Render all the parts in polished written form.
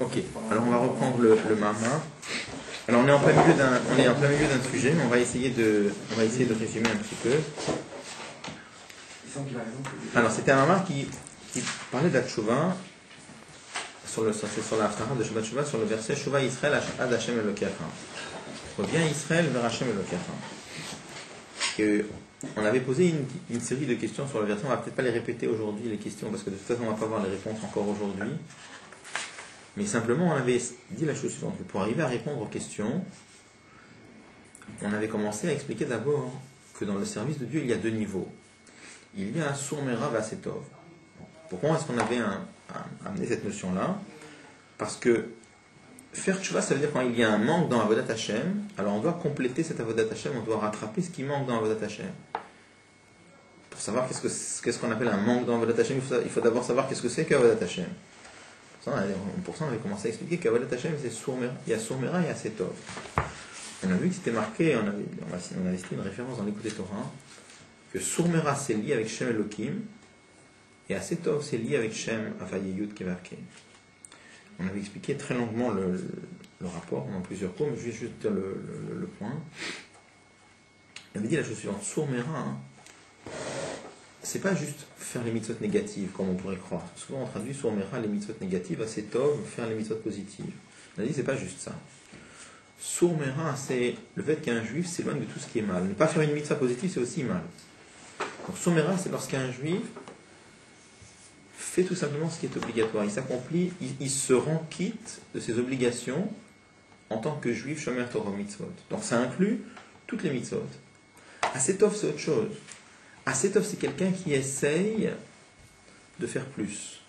Ok, alors on va reprendre le Mahama. Alors on est en plein milieu d'un sujet, mais on va essayer de résumer un petit peu. Alors c'était un Mahama qui parlait de la Tchouva sur la Haftara de Shabbat Tchouva, sur le verset Tchouva Israël ad Hashem Elokecha. Reviens Israël vers Hashem Elokecha. Et on avait posé une série de questions sur le verset. On va peut-être pas les répéter aujourd'hui les questions parce que de toute façon on va pas avoir les réponses encore aujourd'hui. Mais simplement, on avait dit la chose suivante. Pour arriver à répondre aux questions, on avait commencé à expliquer d'abord que dans le service de Dieu, il y a deux niveaux. Il y a un Surmera Vasetov. Pourquoi est-ce qu'on avait amené cette notion-là? Parce que faire tchouva, ça veut dire quand il y a un manque dans Avodat Hashem, alors on doit compléter cet Avodat Hashem, on doit rattraper ce qui manque dans Avodat Hashem. Pour savoir qu'est-ce qu'on appelle un manque dans Avodat Hashem, il faut d'abord savoir qu'est-ce que c'est qu'Avodat Hashem. Pour ça, on avait commencé à expliquer qu'Avodat Hashem, c'est Surmera. Il y a Surmera et il y a Setov. On a vu que c'était marqué, on avait cité une référence dans l'Écoute Torah, que Surmera c'est lié avec Shem Elohim, et à Setov c'est lié avec Shem Avayeyut qui est marqué. On avait expliqué très longuement le rapport, dans plusieurs cours, mais je vais juste dire le point. On avait dit la chose suivante, Surmera, c'est pas juste faire les mitzvot négatives, comme on pourrait croire. Souvent on traduit Surmera les mitzvot négatives, à Setov, faire les mitzvot positives. On a dit c'est pas juste ça. Surmera, c'est le fait qu'un juif s'éloigne de tout ce qui est mal. Ne pas faire une mitzvah positive, c'est aussi mal. Donc Surmera, c'est lorsqu'un juif fait tout simplement ce qui est obligatoire. Il s'accomplit, il se rend quitte de ses obligations en tant que juif Shomer Torah mitzvot. Donc ça inclut toutes les mitzvot. À Setov, c'est autre chose. Asetov, c'est quelqu'un qui essaye de faire plus.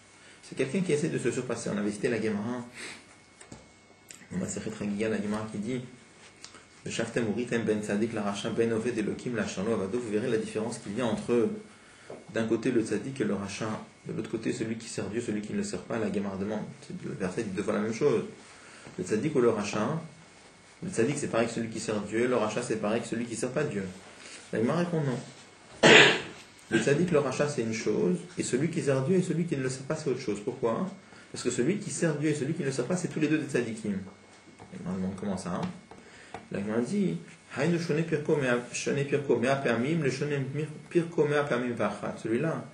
C'est quelqu'un qui essaye de se surpasser. On avait cité la Gemara, on a Sechet Chagiga, la Gemara qui dit le Shaftem Uritem Ben Tzadik, la Racha Ben Oved Elokim, la Charlo Avado. Vous verrez la différence qu'il y a entre d'un côté le Tzadik et le Racha, de l'autre côté celui qui sert Dieu, celui qui ne le sert pas. La Gemara demande, le verset dit deux fois la même chose. Le Tzadik ou le Racha, le Tzadik c'est pareil que celui qui sert Dieu, le Racha c'est pareil que celui qui ne sert pas Dieu. La Gemara répond non. Le tzaddik, le rachat, c'est une chose, et celui qui sert Dieu et celui qui ne le sert pas, c'est autre chose. Pourquoi? Parce que celui qui sert Dieu et celui qui ne le sert pas, c'est tous les deux des tzaddikim. On demande comment ça? La Gemara dit celui-là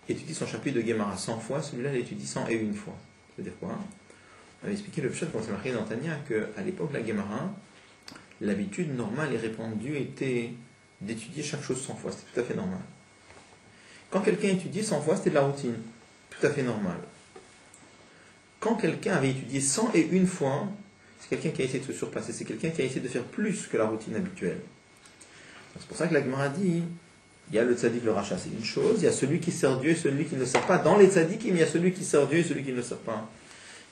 étudie son chapitre de Gemara 100 fois, celui-là l'étudie 101 fois. C'est-à-dire quoi? On avait expliqué le pshat, comme c'est marqué dans Tania, qu'à l'époque de la Gemara, l'habitude normale et répandue était d'étudier chaque chose 100 fois. C'était tout à fait normal. Quand quelqu'un étudiait 100 fois, c'était de la routine. Tout à fait normal. Quand quelqu'un avait étudié 101 fois, c'est quelqu'un qui a essayé de se surpasser. C'est quelqu'un qui a essayé de faire plus que la routine habituelle. C'est pour ça que la Gemara dit, il y a le tzaddik, le rachat, c'est une chose. Il y a celui qui sert Dieu et celui qui ne le sert pas. Dans les tzaddikim, il y a celui qui sert Dieu et celui qui ne le sert pas.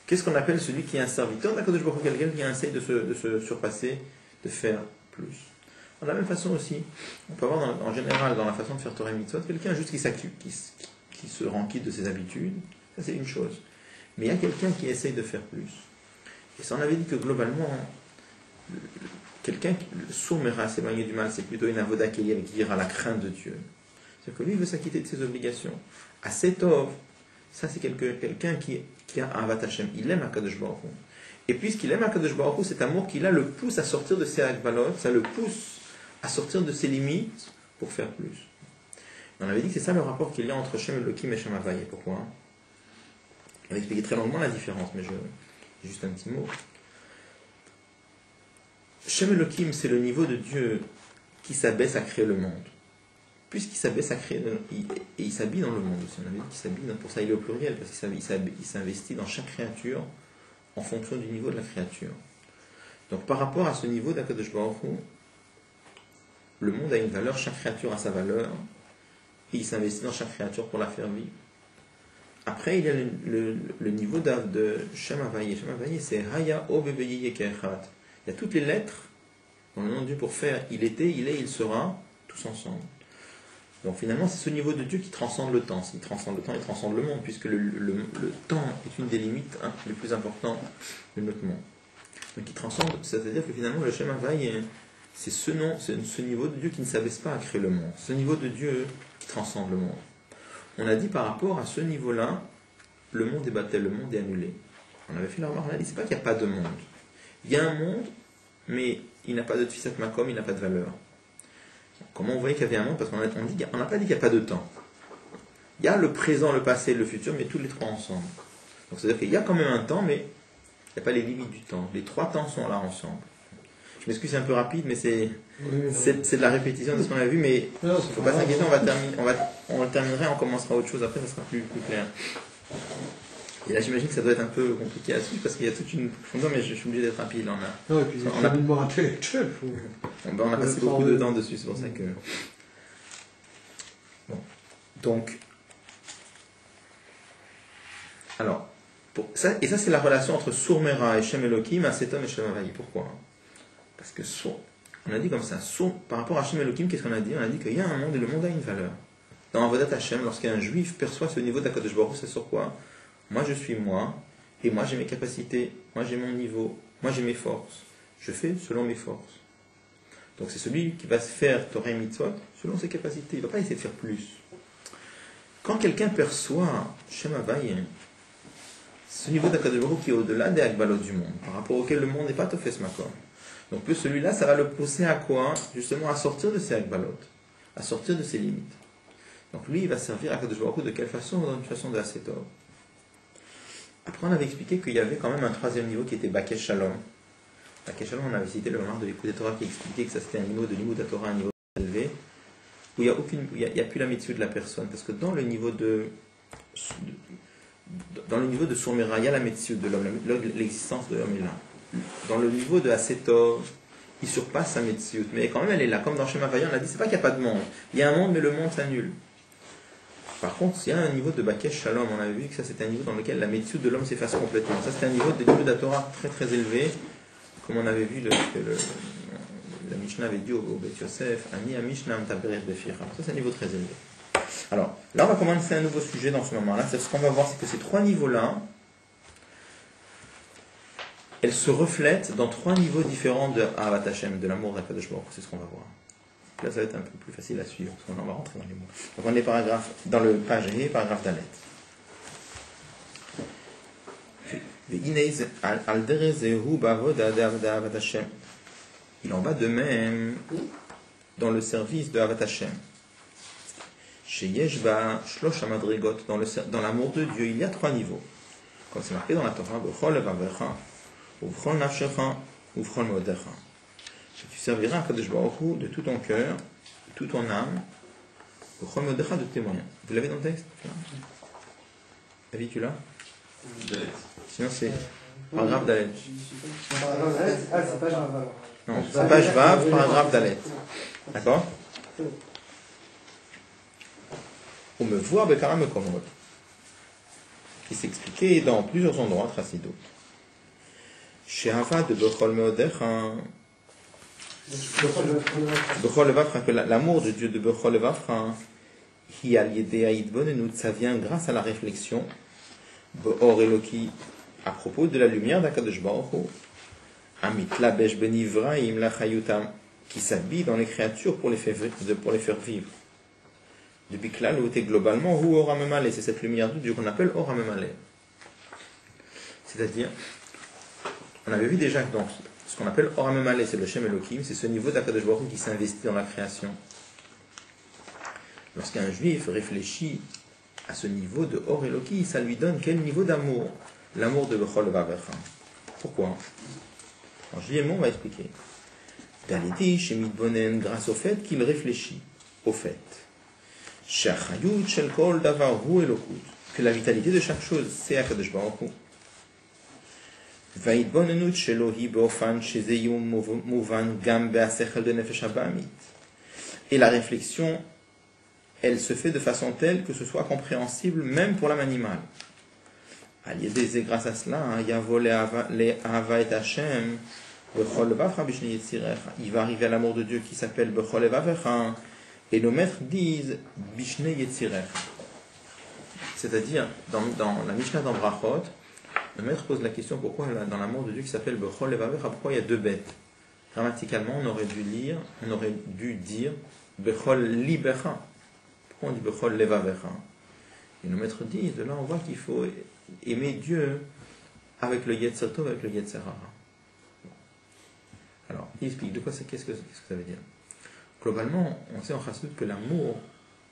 Qu'est-ce qu'on appelle celui qui est un serviteur? D'accord, je vois quelqu'un qui essaye de se surpasser, de faire plus. De la même façon aussi, on peut avoir en général dans la façon de faire Torah Mitzvot, quelqu'un juste qui se rend quitte de ses habitudes, ça c'est une chose. Mais il y a quelqu'un qui essaye de faire plus. Et ça on avait dit que globalement, quelqu'un qui Surmera, s'éloigner du mal, c'est plutôt une avoda qui est liée avec la crainte de Dieu. C'est-à-dire que lui il veut s'acquitter de ses obligations. À Setov, ça c'est quelqu'un qui a un Avat Hashem, il aime HaKadosh Baruch Hu. Et puisqu'il aime HaKadosh Baruch Hu, cet amour qu'il a le pousse à sortir de ses akbalot, ça le pousse à sortir de ses limites pour faire plus. On avait dit que c'est ça le rapport qu'il y a entre Shem Elohim et Shem Havayeh. Pourquoi? On a expliqué très longuement la différence, mais juste un petit mot. Shem Elohim, c'est le niveau de Dieu qui s'abaisse à créer le monde. Puisqu'il s'abaisse à créer, et il s'habille dans le monde aussi. On avait dit qu'il s'habille, pour ça il est au pluriel, parce qu'il s'investit dans chaque créature en fonction du niveau de la créature. Donc par rapport à ce niveau d'Akadosh Baruch Hu, le monde a une valeur, chaque créature a sa valeur, et il s'investit dans chaque créature pour la faire vivre. Après, il y a le niveau de Shem Havayeh. Shem Havayeh, c'est Haya O Bebeyye Ke'echad. Il y a toutes les lettres dans le nom de Dieu pour faire il était, il est, il sera, tous ensemble. Donc finalement, c'est ce niveau de Dieu qui transcende le temps. S'il transcende le temps, il transcende le monde, puisque le temps est une des limites les plus importantes de notre monde. Donc il transcende, c'est-à-dire que finalement, le Shem Havayeh, c'est ce niveau de Dieu qui ne s'abaisse pas à créer le monde. Ce niveau de Dieu qui transcende le monde. On a dit par rapport à ce niveau-là, le monde est battu, le monde est annulé. On avait fait la remarque, on a dit, c'est pas qu'il n'y a pas de monde. Il y a un monde, mais il n'a pas de tfisat makom, il n'a pas de valeur. Comment on voyait qu'il y avait un monde? Parce qu'on n'a pas dit qu'il n'y a pas de temps. Il y a le présent, le passé, le futur, mais tous les trois ensemble. Donc c'est-à-dire qu'il y a quand même un temps, mais il n'y a pas les limites du temps. Les trois temps sont là ensemble. Je m'excuse, c'est un peu rapide, mais c'est de la répétition de ce qu'on a vu, mais il ne faut pas s'inquiéter, on le terminerait, on commencera autre chose après, ça sera plus clair. Et là, j'imagine que ça doit être un peu compliqué à suivre parce qu'il y a toute une profondeur, mais je suis obligé d'être rapide. Là, non, et puis il y a un événement intellectuel. On a passé beaucoup de temps dessus, c'est pour ça que. Bon. Donc. Alors. Ça, et ça, c'est la relation entre Sourmera et Shem Elohim, Asetom et Shem Havaï. Pourquoi? Parce que on a dit comme ça, par rapport à Shem Elohim, qu'est-ce qu'on a dit? On a dit qu'il y a un monde et le monde a une valeur. Dans Avodat Hashem, lorsqu'un juif perçoit ce niveau d'Akadosh Baruch Hu, c'est sur quoi? Moi je suis moi, et moi j'ai mes capacités, moi j'ai mon niveau, moi j'ai mes forces. Je fais selon mes forces. Donc c'est celui qui va se faire Torah et Mitzvot selon ses capacités. Il ne va pas essayer de faire plus. Quand quelqu'un perçoit Shem Havaï, ce niveau d'Akadosh Baruch Hu qui est au-delà des Agbalot du monde, par rapport auquel le monde n'est pas Tofes Makom. Donc plus celui-là, ça va le pousser à quoi? Justement à sortir de ses Agbalot, à sortir de ses limites. Donc lui, il va servir à Akadosh Baruch Hu de quelle façon? Dans une façon de Asetor. Après, on avait expliqué qu'il y avait quand même un troisième niveau qui était Bakesh Shalom. Bakesh Shalom, on avait cité le remarque de l'écoute des Torah qui expliquait que ça c'était un niveau de Limud Torah, un niveau élevé, où il n'y a plus la mitzvah de la personne. Parce que dans le niveau de Sourmera, il y a la mitzvah de l'homme, l'existence de l'homme est là. Dans le niveau de Asetor, il surpasse sa mitzvah. Mais quand même, elle est là. Comme dans Shem Havaï, on a dit, c'est pas qu'il n'y a pas de monde. Il y a un monde, mais le monde s'annule. Par contre, il y a un niveau de Bakesh Shalom, on avait vu que ça c'était un niveau dans lequel la méthode de l'homme s'efface complètement. Ça c'était un niveau de Limud Torah très très élevé, comme on avait vu la Mishnah avait dit au Beth Yosef, Ani Mishnah Mtaberet Befira. Ça c'est un niveau très élevé. Alors, là on va commencer un nouveau sujet dans ce moment-là. Ce qu'on va voir, c'est que ces trois niveaux-là, elles se reflètent dans trois niveaux différents de Ahavat Hashem, de l'amour d'Akadosh Baruch Hu. C'est ce qu'on va voir. Là, ça va être un peu plus facile à suivre, parce qu'on va rentrer dans les mots. Donc, on est dans le page He, paragraphe Dalet. Il en va de même dans le service de Ahavat Hashem. Chez Yeshba, Shlosh Amadrigot, dans l'amour de Dieu, il y a trois niveaux. Comme c'est marqué dans la Torah, Bechol Levavecha, Uvchol Nafshecha, Uvchol Modecha. Tu serviras à Kadosh Baruch Hu de tout ton cœur, de toute ton âme, au Chol Modecha de tes moyens. Vous l'avez dans le texte? David, tu l'as? Sinon c'est paragraphe Dalet. C'est page Vav. Non, c'est page Vav, paragraphe Dalet. D'accord? On me voit Bekara Mekomot, qui s'expliquait dans plusieurs endroits Tracidot. Chez Hava de Bechol Modecha, l'amour de Dieu de Bechol Vafra, ça vient grâce à la réflexion Be'or Eloki à propos de la lumière d'Akadosh Baruch Hu, Amitlabesh ben Ivraim lachayutam, qui s'habille dans les créatures pour les faire vivre. Depuis que là, globalement, Hu Or HaMemale, c'est cette lumière de Dieu qu'on appelle Or HaMemale. C'est-à-dire, on avait vu déjà que ce qu'on appelle Or HaMemale, c'est le Shem Elohim, c'est ce niveau d'Akadosh Baruch Hu qui s'investit dans la création. Lorsqu'un juif réfléchit à ce niveau de Or Elohim, ça lui donne quel niveau d'amour? L'amour de Bechol Vavecha. Pourquoi? En JMO, on va expliquer. Daliti, Shemit Bonen, grâce au fait qu'il réfléchit au fait. Shachayut Shel Kol Davar Hu Elokut, que la vitalité de chaque chose, c'est Akadosh Baruch Hu. וההתבוננות שלו היא באופן שזה יהיה מובן גם בהשכל דנפש הבאמית. Et la réflexion, elle se fait de façon telle que ce soit compréhensible même pour l'âme animale. C'est grâce à cela, il va arriver à l'amour de Dieu qui s'appelle Bechol Evavecha, et nos maîtres disent Bishne Yetzirecha. C'est-à-dire, dans la Mishnah d'Ambrachot, le maître pose la question pourquoi dans l'amour de Dieu qui s'appelle Bechol Levavecha, pourquoi il y a deux bêtes? Grammaticalement, on aurait dû dire Bechol Libecha. Pourquoi on dit Bechol Levavecha? Et nos maîtres disent, de là on voit qu'il faut aimer Dieu avec le Yetzer Tov, avec le Yetzer Hara. Alors, il explique qu'est-ce que ça veut dire. Globalement, on sait en Chassidut que l'amour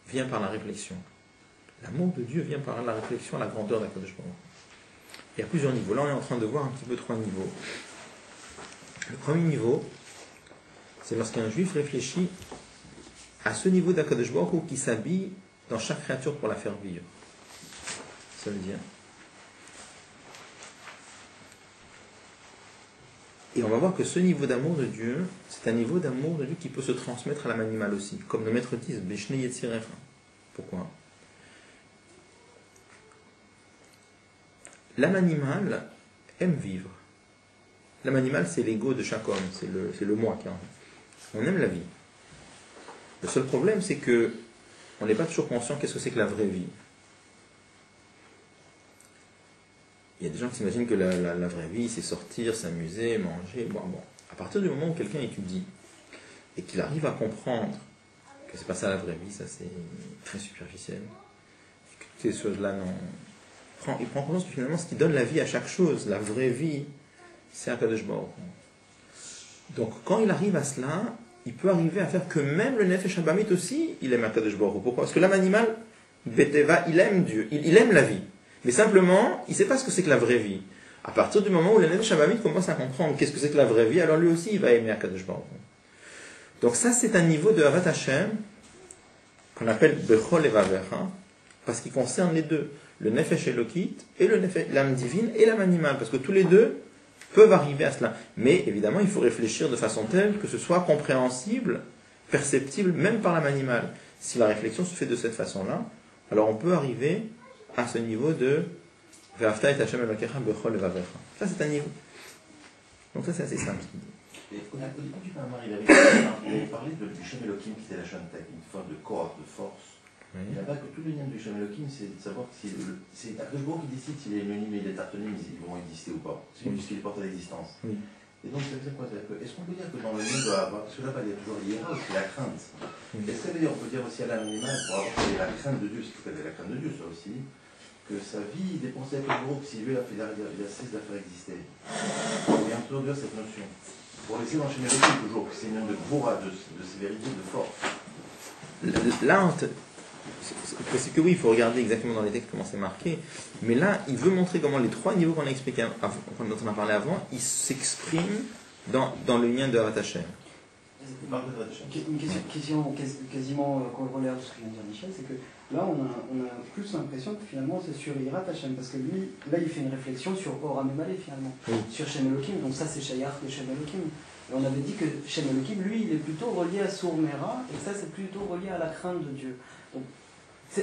vient par la réflexion. L'amour de Dieu vient par la réflexion à la grandeur d'Akadosh Baruch Hu. Il y a plusieurs niveaux. Là, on est en train de voir un petit peu 3 niveaux. Le premier niveau, c'est lorsqu'un juif réfléchit à ce niveau d'Akadosh Baruch Hu qui s'habille dans chaque créature pour la faire vivre. Ça veut dire. Et on va voir que ce niveau d'amour de Dieu, c'est un niveau d'amour de Dieu qui peut se transmettre à l'âme animale aussi. Comme le maître dit, Beshne Yetzirecha. Pourquoi? L'âme animale aime vivre. L'âme animale, c'est l'ego de chaque homme, c'est le moi qui en est. On aime la vie. Le seul problème, c'est que on n'est pas toujours conscient qu'est-ce que c'est que la vraie vie. Il y a des gens qui s'imaginent que la vraie vie, c'est sortir, s'amuser, manger. Bon. À partir du moment où quelqu'un étudie et qu'il arrive à comprendre que c'est pas ça la vraie vie, ça c'est très superficiel, que toutes ces choses-là, il prend conscience que finalement, ce qui donne la vie à chaque chose, la vraie vie, c'est Akadosh Baruch Hu. Donc, quand il arrive à cela, il peut arriver à faire que même le Nefesh Habamit aussi, il aime Akadosh Baruch Hu. Pourquoi? Parce que l'âme animale, Beteva, il aime Dieu, il aime la vie. Mais simplement, il ne sait pas ce que c'est que la vraie vie. À partir du moment où le Nefesh Habamit commence à comprendre qu'est-ce que c'est que la vraie vie, alors lui aussi, il va aimer Akadosh Baruch Hu. Donc ça, c'est un niveau de Avat Hashem qu'on appelle Bechol Evavecha, parce qu'il concerne les deux, le Nefesh Elokit et l'âme divine et l'âme animale, parce que tous les deux peuvent arriver à cela. Mais évidemment, il faut réfléchir de façon telle que ce soit compréhensible, perceptible, même par l'âme animale. Si la réflexion se fait de cette façon-là, alors on peut arriver à ce niveau de Ve'afta et Hashem Elokecha bechol levavecha. Ça, c'est un niveau. Donc ça, c'est assez simple. Et au début du Pamar, il avait parlé du Shem Elohim qui était la Shantek, une forme de corps, de force. Oui. Il n'y a pas que tout le lien du Shem Elohim, c'est de savoir si c'est Akadosh Baruch qui décide si les Elohim et les Tartonim ils vont exister ou pas. C'est lui qui les porte à l'existence. Oui. Et donc ça veut dire quoi? Est-ce qu'on peut dire que dans le lien de Hava, parce que là-bas il y a toujours l'Ira, c'est la crainte. Est-ce que ça veut dire, on peut dire aussi à l'âme animale, pour avoir la crainte de Dieu, c'est tout à fait la crainte de Dieu, ça aussi, que sa vie dépensée avec le groupe, si lui il a cessé de la faire exister. Il y a un peu de cette notion. Pour laisser dans le Shem Elohim toujours, que c'est une de Gvura, de sévérité, de force. Là, c'est que oui, il faut regarder exactement dans les textes comment c'est marqué, mais là, il veut montrer comment les 3 niveaux qu'on a expliqué, dont on a parlé avant, ils s'expriment dans le lien de Avat Hashem. Une question quasiment corollaire de ce que vient de dire Michel, c'est que là on a plus l'impression que finalement c'est sur Yirat Hashem, parce que lui, là il fait une réflexion sur Ora Memalé finalement, sur Shem Elohim, donc ça c'est Shayach de Shem Elohim. Et on avait dit que Shem Elohim, lui, il est plutôt relié à Sour Mera, et ça c'est plutôt relié à la crainte de Dieu. Donc, si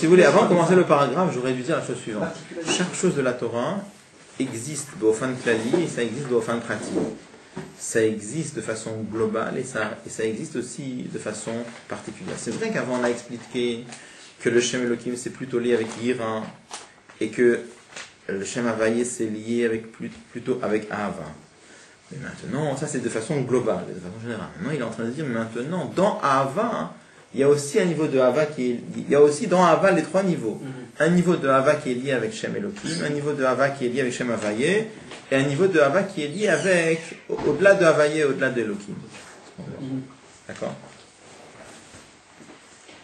vous voulez, avant de commencer le paragraphe, j'aurais dû dire la chose suivante. Chaque chose de la Torah existe d'Ofan Klali et ça existe d'Ofan Pratique. Ça existe de façon globale et ça existe aussi de façon particulière. C'est vrai qu'avant on a expliqué que le Shem Elohim c'est plutôt lié avec Yira et que le Shem Havaye c'est lié avec plutôt avec Ahava. Mais maintenant, ça c'est de façon globale, de façon générale. Maintenant il est en train de dire maintenant dans Ahava, il y a aussi un niveau de Ahava il y a aussi dans Ahava les 3 niveaux. Un niveau de Ahava qui est lié avec Shem Elohim, un niveau de Ahava qui est lié avec Shem Havaye, et un niveau de Ahava qui est lié avec, au-delà de Havaye, au-delà de Elohim. D'accord?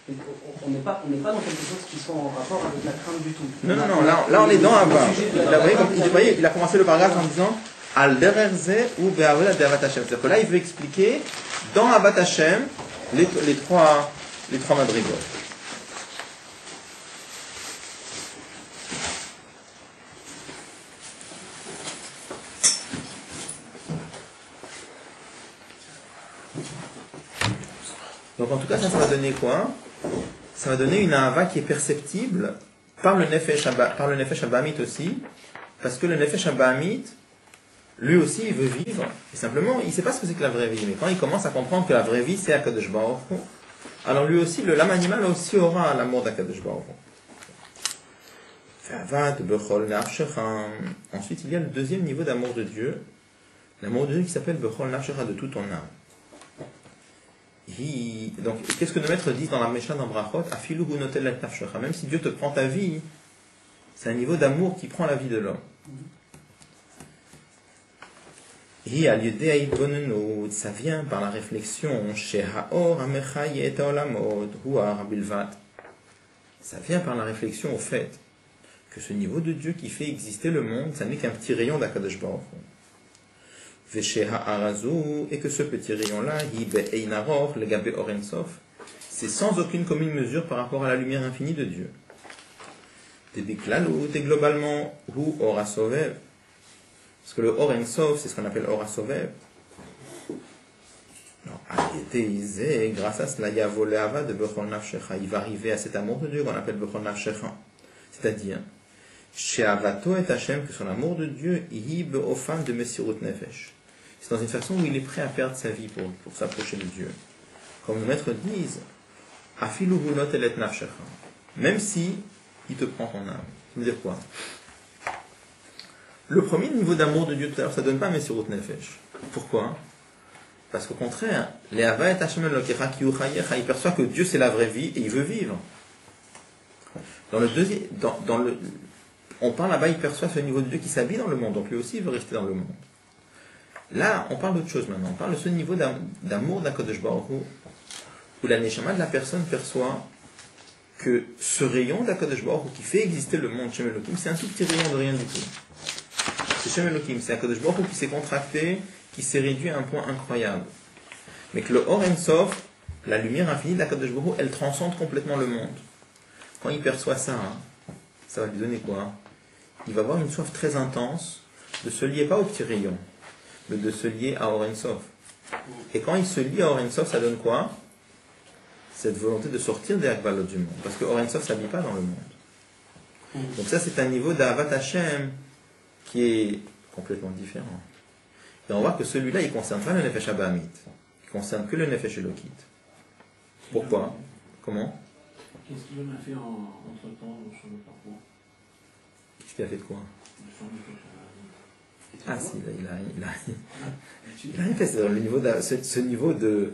On n'est pas dans quelque chose qui soit en rapport avec la crainte du tout. Non, là on est dans Ahava. Vous voyez, il a commencé le paragraphe en disant Al dererze ou be'avoda de Avat Hashem. C'est-à-dire que là il veut expliquer dans Avat Hashem les trois madrigos. Donc en tout cas, ça va donner quoi? Ça va donner une ahava qui est perceptible par le Nefesh Habamit aussi, parce que le Nefesh Habamit, lui aussi, il veut vivre, et simplement, il ne sait pas ce que c'est que la vraie vie, mais quand il commence à comprendre que la vraie vie, c'est Akadosh Baruch Hu, alors lui aussi, l'âme animale aussi aura l'amour d'Akadosh Baruch Hu. Ensuite, il y a le deuxième niveau d'amour de Dieu, l'amour de Dieu qui s'appelle Bechol Nafshecha, de toute ton âme. Donc, qu'est-ce que nos maîtres disent dans la Mishnah dans Brachot? Afilu hu notel et nafshecha. Même si Dieu te prend ta vie, C'est un niveau d'amour qui prend la vie de l'homme. Ça vient par la réflexion. Ça vient par la réflexion au fait que ce niveau de Dieu qui fait exister le monde, ça n'est qu'un petit rayon d'Akadosh Baruch Hu. Et que ce petit rayon-là, c'est sans aucune commune mesure par rapport à la lumière infinie de Dieu. Et globalement, parce que le Or En Sof, c'est ce qu'on appelle Or HaSovev. Grâce à cela, il va arriver à cet amour de Dieu qu'on appelle Bechol Nafshecha. C'est-à-dire, She'avato et Hashem, que son amour de Dieu, de Mesirut Nefesh. C'est dans une façon où il est prêt à perdre sa vie pour s'approcher de Dieu. Comme les maîtres disent, Afilu hulot elet nafshecha. Même si il te prend ton âme. Ça veut dire quoi? Le premier niveau d'amour de Dieu tout à l'heure, ça ne donne pas Mesirut Nefesh. Pourquoi? Parce qu'au contraire, les Hava et Hashem Elokecha ki hu chayecha, il perçoit que Dieu c'est la vraie vie et il veut vivre. Dans le deuxième, on parle là-bas, il perçoit ce niveau de Dieu qui s'habille dans le monde, donc lui aussi il veut rester dans le monde. Là, on parle d'autre chose maintenant. On parle de ce niveau d'amour d'Akadosh Baruch Hu, où la neshama de la personne perçoit que ce rayon d'Akadosh Baruch Hu qui fait exister le monde Shem Elohim, c'est un tout petit rayon de rien du tout. C'est Shem Elohim, c'est Akadosh Baruch Hu qui s'est contracté, qui s'est réduit à un point incroyable. Mais que le Or En Sof, la lumière infinie d'Akadosh Baruch Hu, elle transcende complètement le monde. Quand il perçoit ça, ça va lui donner quoi? Il va avoir une soif très intense de se lier pas au petit rayon, mais de se lier à Or En Sof. Et quand il se lie à Or En Sof, ça donne quoi? Cette volonté de sortir des Akbalot du monde. Parce que Or En Sof ne s'habille pas dans le monde. Donc ça, c'est un niveau d'Avat Hashem qui est complètement différent. Et on voit que celui-là, il ne concerne pas le Nefesh Abahamit. Il ne concerne que le Nefesh Elokit. Pourquoi? Comment? Qu'est-ce qu'il en a fait entre-temps sur le parcours? Qu'est-ce qu'il a fait de quoi? Ah si, il a rien fait. C'est dans le niveau ce niveau de...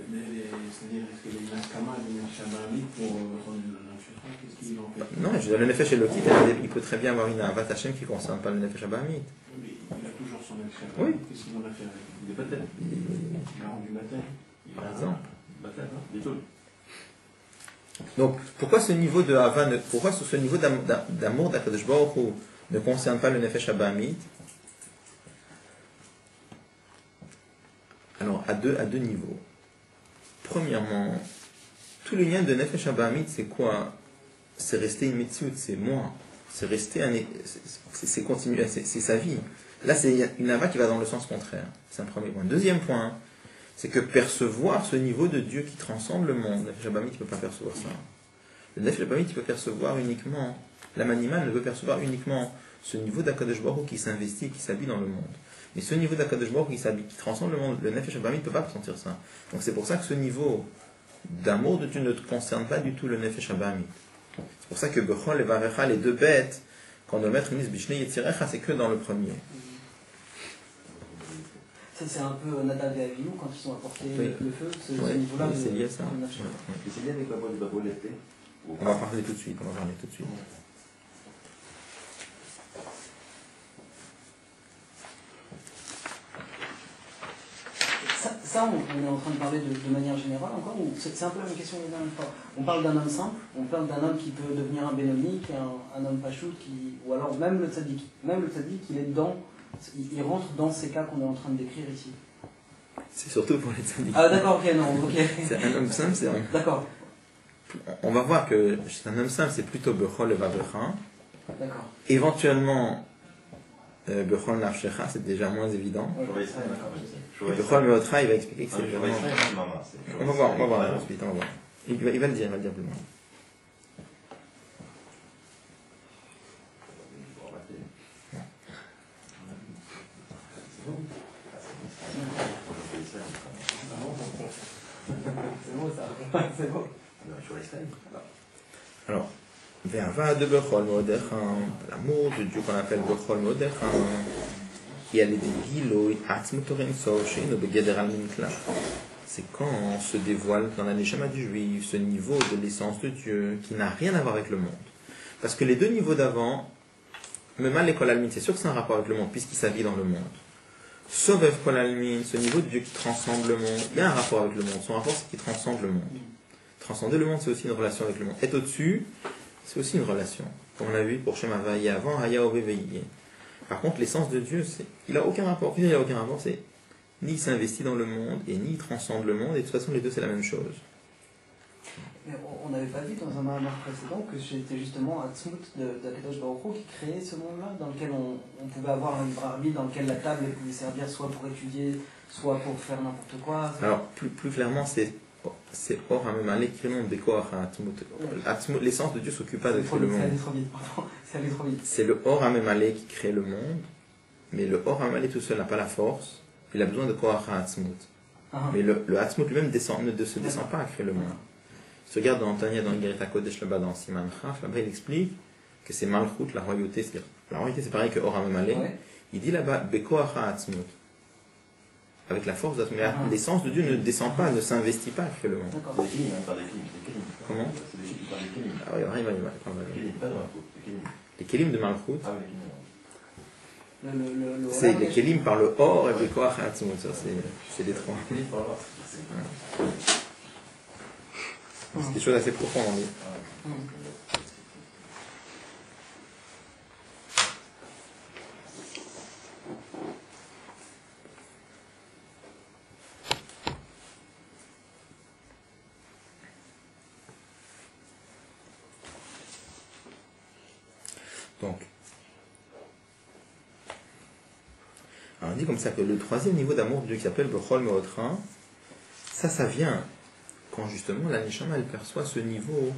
C'est-à-dire, est-ce qu'il y a une askama de Shabbat pour rendre le Nafshecha? Qu'est-ce qu'il en fait? Non, je veux dire, le Nefesh Elokit, il peut très bien avoir une Avat Hashem qui ne concerne pas le Nefesh Abahamit. Mais il a toujours son Nafshecha. Oui. Qu'est-ce qu'il en a fait avec? Il est baptême. Il a rendu baptême. Par exemple. Baptême, hein, des tôles. Donc, pourquoi ce niveau de Hava, pourquoi ce niveau d'amour d'Akadosh Baruch Hu ne concerne pas le Nefesh Abahamit? Alors, à deux niveaux. Premièrement, tout le lien de Nefesh Abahamit, c'est quoi? C'est rester une Metsiout, c'est moi. C'est rester c'est continuer, c'est sa vie. Là, c'est une Hava qui va dans le sens contraire. C'est un premier point. Deuxième point, c'est que percevoir ce niveau de Dieu qui transcende le monde, le Nefesh Abahamit ne peut pas percevoir ça. Le Nefesh Abahamit peut percevoir uniquement, l'âme animale ne peut percevoir uniquement ce niveau d'Akadosh Baruch Hu qui s'investit, qui s'habille dans le monde. Mais ce niveau d'Akadosh Baruch Hu qui transcende le monde, le Nefesh Abahamit ne peut pas sentir ça. Donc c'est pour ça que ce niveau d'amour de Dieu ne concerne pas du tout le Nefesh Abahamit. C'est pour ça que Bechol et Varecha, les deux bêtes, quand on doit mettre une Bishne Yetzirecha, c'est que dans le premier. Ça, c'est un peu Nadav et Avihu quand ils sont apportés Oui. le feu, ce Oui, niveau-là. c'est lié à ça. Et c'est lié avec la voix du Babou Lefté. On va parler tout de suite. Ça, on est en train de parler de manière générale encore, ou c'est un peu la même question que la dernière fois. On parle d'un homme simple, on parle d'un homme qui peut devenir un Benoni, qui est un homme Pachout, ou alors même le Tzadik. Même le Tzadik, il rentre dans ces cas qu'on est en train de décrire ici. C'est surtout pour les tzaddik. Ah d'accord, ok, non, ok. C'est un homme simple, D'accord. On va voir que c'est un homme simple, c'est plutôt Bechol et Vavecha. D'accord. Éventuellement, Bechol Nafshecha, c'est déjà moins évident. Ouais. Bechol Meotra, il va expliquer que c'est Je vraiment... On va voir ensuite, on va voir. Il va le dire plus loin. C'est beau ça. C'est beau. Alors, Ve'ava de Bechol Meodecha, l'amour de Dieu qu'on appelle Bechol Meodecha, qui a les Hilo, Atzmutoren So, Sheino Begeder Al Minkla. C'est quand on se dévoile dans la Neshama du Juif, ce niveau de l'essence de Dieu qui n'a rien à voir avec le monde. Parce que les deux niveaux d'avant, Memal et Kol Almin, c'est sûr que c'est un rapport avec le monde, puisqu'il s'habille dans le monde. Sovev Kol Almin, ce niveau de Dieu qui transcende le monde, il y a un rapport avec le monde. Son rapport, c'est qu'il transcende le monde. Transcender le monde, c'est aussi une relation avec le monde. Être au-dessus, c'est aussi une relation. Comme on a vu pour Shem Havaïe avant, Haya Ove Veïe. Par contre, l'essence de Dieu, il n'a aucun rapport. Il n'a aucun rapport, c'est ni il s'investit dans le monde, et ni il transcende le monde, et de toute façon, les deux, c'est la même chose. Mais on n'avait pas vu dans un mahamar précédent que c'était justement Atzmut d'Akadosh Baruch Hu qui créait ce monde-là, dans lequel on pouvait avoir un libre arbitre, dans lequel la table pouvait servir soit pour étudier, soit pour faire n'importe quoi. Alors, plus clairement, c'est Or Hamemale qui crée le monde, Beko Atzmut. L'essence de Dieu ne s'occupe pas de créer le monde. C'est allé trop vite, pardon. C'est allé trop vite. C'est le Or Hamemale qui crée le monde, mais le Or Hamemale tout seul n'a pas la force, il a besoin de Koach Atzmut. Mais le Atzmut lui-même ne se descend pas à créer le monde. Si tu regardes dans Tanya, dans Igarita Kodesh, là-bas, dans Siman Chaf, là-bas, il explique que c'est Malchut, la royauté, c'est-à-dire, la royauté, c'est pareil que Or Hamemale. Ouais. Il dit là-bas, Bekoach Atzmut. Avec la force d'Atzmut. L'essence de Dieu ne descend pas, ne s'investit pas à créer le monde. D'accord. Des kélim, par des kélim. Comment? C'est des kélim. Ah oui, il va. Les kélim de Malchut. Ah oui, les kélim. C'est les kélim par le Or et Bekoach Atzmut. Ça, c'est les trois. C'est des choses assez profondes en lui. Donc, alors on dit comme ça que le troisième niveau d'amour de Dieu qui s'appelle Bechol Meotrin, ça vient quand justement la Neshama elle perçoit ce niveau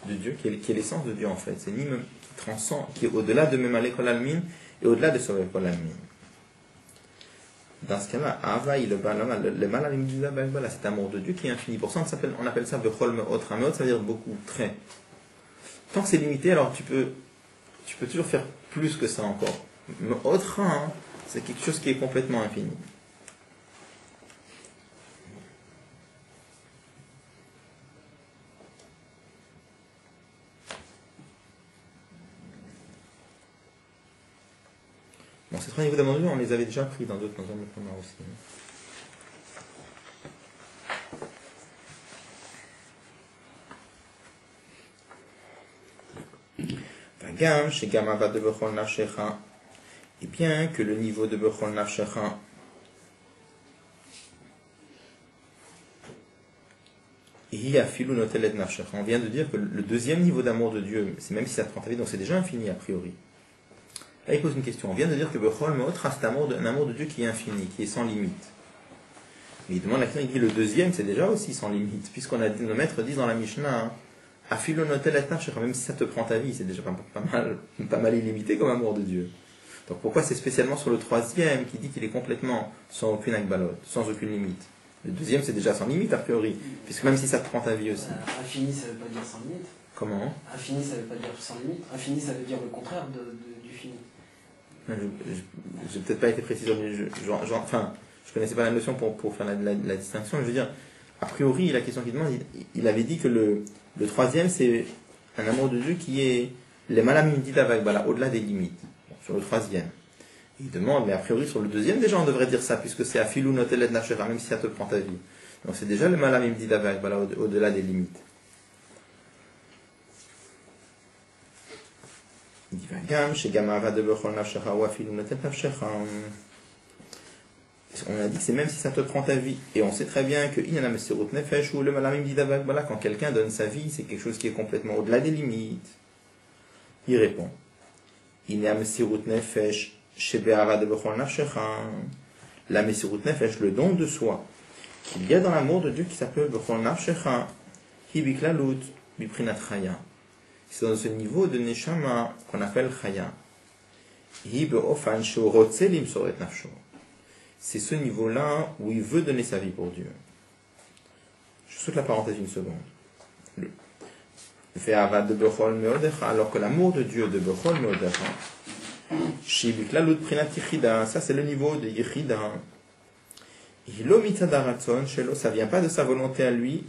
de Dieu qui est l'essence de Dieu en fait. C'est qui transcende, qui est au-delà de Memale Kol Almin et au-delà de Sovev Kol Almin. Dans ce cas-là, Havaï, le Malalim du Zabal, cet amour de Dieu qui est infini. Pour ça on appelle ça Bechol Meotrin. Meot, ça veut dire beaucoup, très. Tant que c'est limité, alors tu peux toujours faire plus que ça encore. Meotrin, c'est quelque chose qui est complètement infini. Bon, ces trois niveaux d'amour de Dieu, on les avait déjà pris dans d'autres moments aussi. Vagam, chez Gamava de Bechol Nafshecha, et bien que le niveau de Bechol Nafshecha on vient de dire que le deuxième niveau d'amour de Dieu, c'est même si ça te prend ta vie, donc c'est déjà infini a priori. Là, il pose une question. On vient de dire que Bechol Meotra, c'est un amour de Dieu qui est infini, qui est sans limite. Mais il demande la question, il dit le deuxième, c'est déjà aussi sans limite, puisqu'on a le maître dit dans la Mishnah, même si ça te prend ta vie, c'est déjà pas mal illimité comme amour de Dieu. Donc pourquoi c'est spécialement sur le troisième qui dit qu'il est complètement sans aucune agbalot, sans aucune limite? Le deuxième, c'est déjà sans limite a priori, puisque même si ça te prend ta vie aussi. Infini, ça ne veut pas dire sans limite. Comment? Infini, ça ne veut pas dire sans limite. Infini, ça veut dire le contraire du fini. J'ai peut-être pas été précis, mais je connaissais pas la notion pour faire la distinction. Je veux dire, a priori, la question qu'il demande, il avait dit que le troisième, c'est un amour de Dieu qui est les malamimdit avec au-delà des limites. Bon, sur le troisième. Il demande, mais a priori, sur le deuxième, déjà, on devrait dire ça, puisque c'est afilou notelet nachera, même si ça te prend ta vie. Donc c'est déjà le malamimdit avec au-delà des limites. Il dit, Vagam, chez Gamava de Bechol Nafshecha ou afilou notelet Nafshecha. On a dit que c'est même si ça te prend ta vie. Et on sait très bien que Inana Mesirut Nefesh ou le Malamim Didavak, voilà, quand quelqu'un donne sa vie, c'est quelque chose qui est complètement au-delà des limites. Il répond Inana Mesirut Nefesh, Shebe'ava de Bechol Nafshecha. La Mesirut Nefesh, le don de soi, qu'il y a dans l'amour de Dieu qui s'appelle Bechol Nafshecha, Hibiklalut, Biprinat Chaya. C'est dans ce niveau de Neshama qu'on appelle Chaya. Hibe Ofan Shorotzelim Soret Nafsho. C'est ce niveau-là où il veut donner sa vie pour Dieu. Je saute la parenthèse une seconde. Alors que l'amour de Dieu de Bechol Meodecha, ça c'est le niveau de Yichida. Ça vient pas de sa volonté à lui,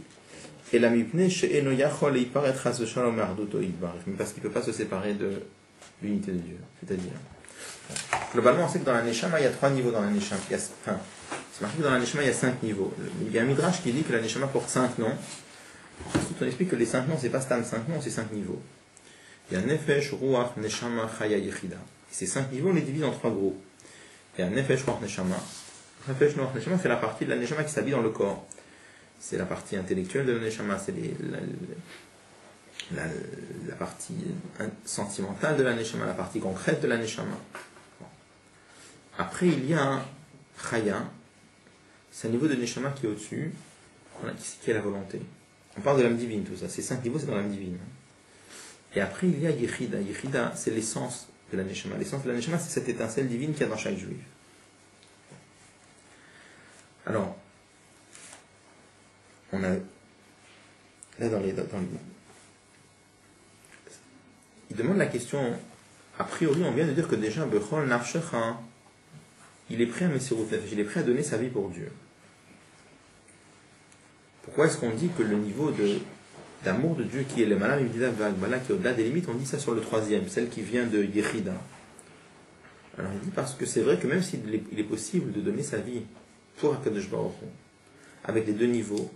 et la mipne parce qu'il ne peut pas se séparer l'unité de Dieu. C'est-à-dire, globalement, on sait que dans la Neshama, il y a 3 niveaux dans la Neshama. C'est marqué que dans la Neshama, il y a 5 niveaux. Il y a un Midrash qui dit que la Neshama porte 5 noms. Ensuite, on explique que les 5 noms, c'est pas Stam 5 noms, c'est 5 niveaux. Il y a Nefesh, Ruach, Neshama, Chaya, Yechida. Et ces 5 niveaux, on les divise en 3 groupes. Il y a Nefesh, Ruach, Neshama. Nefesh, Ruach, Neshama, c'est la partie de la Neshama qui s'habille dans le corps. C'est la partie intellectuelle de la Neshama, c'est la partie sentimentale de la Neshama, la partie concrète de la Neshama. Après, il y a un Chaya, c'est un niveau de Neshama qui est au-dessus, qui est la volonté. On parle de l'âme divine, tout ça. Ces 5 niveaux, c'est dans l'âme divine. Et après, il y a Yechida. Yechida, c'est l'essence de la Neshama. L'essence de la Neshama, c'est cette étincelle divine qu'il y a dans chaque juif. Alors, on a là il demande la question, a priori on vient de dire que déjà Bechol Nafshecha, il est prêt à Messirut Nefesh, il est prêt à donner sa vie pour Dieu. Pourquoi est-ce qu'on dit que le niveau d'amour de Dieu qui est le Malam Yudida Vagbala, qui est au-delà des limites, on dit ça sur le 3e, celle qui vient de Yechida. Alors il dit parce que c'est vrai que même s'il est possible de donner sa vie pour HaKadosh Baruch Hu, avec les 2 niveaux,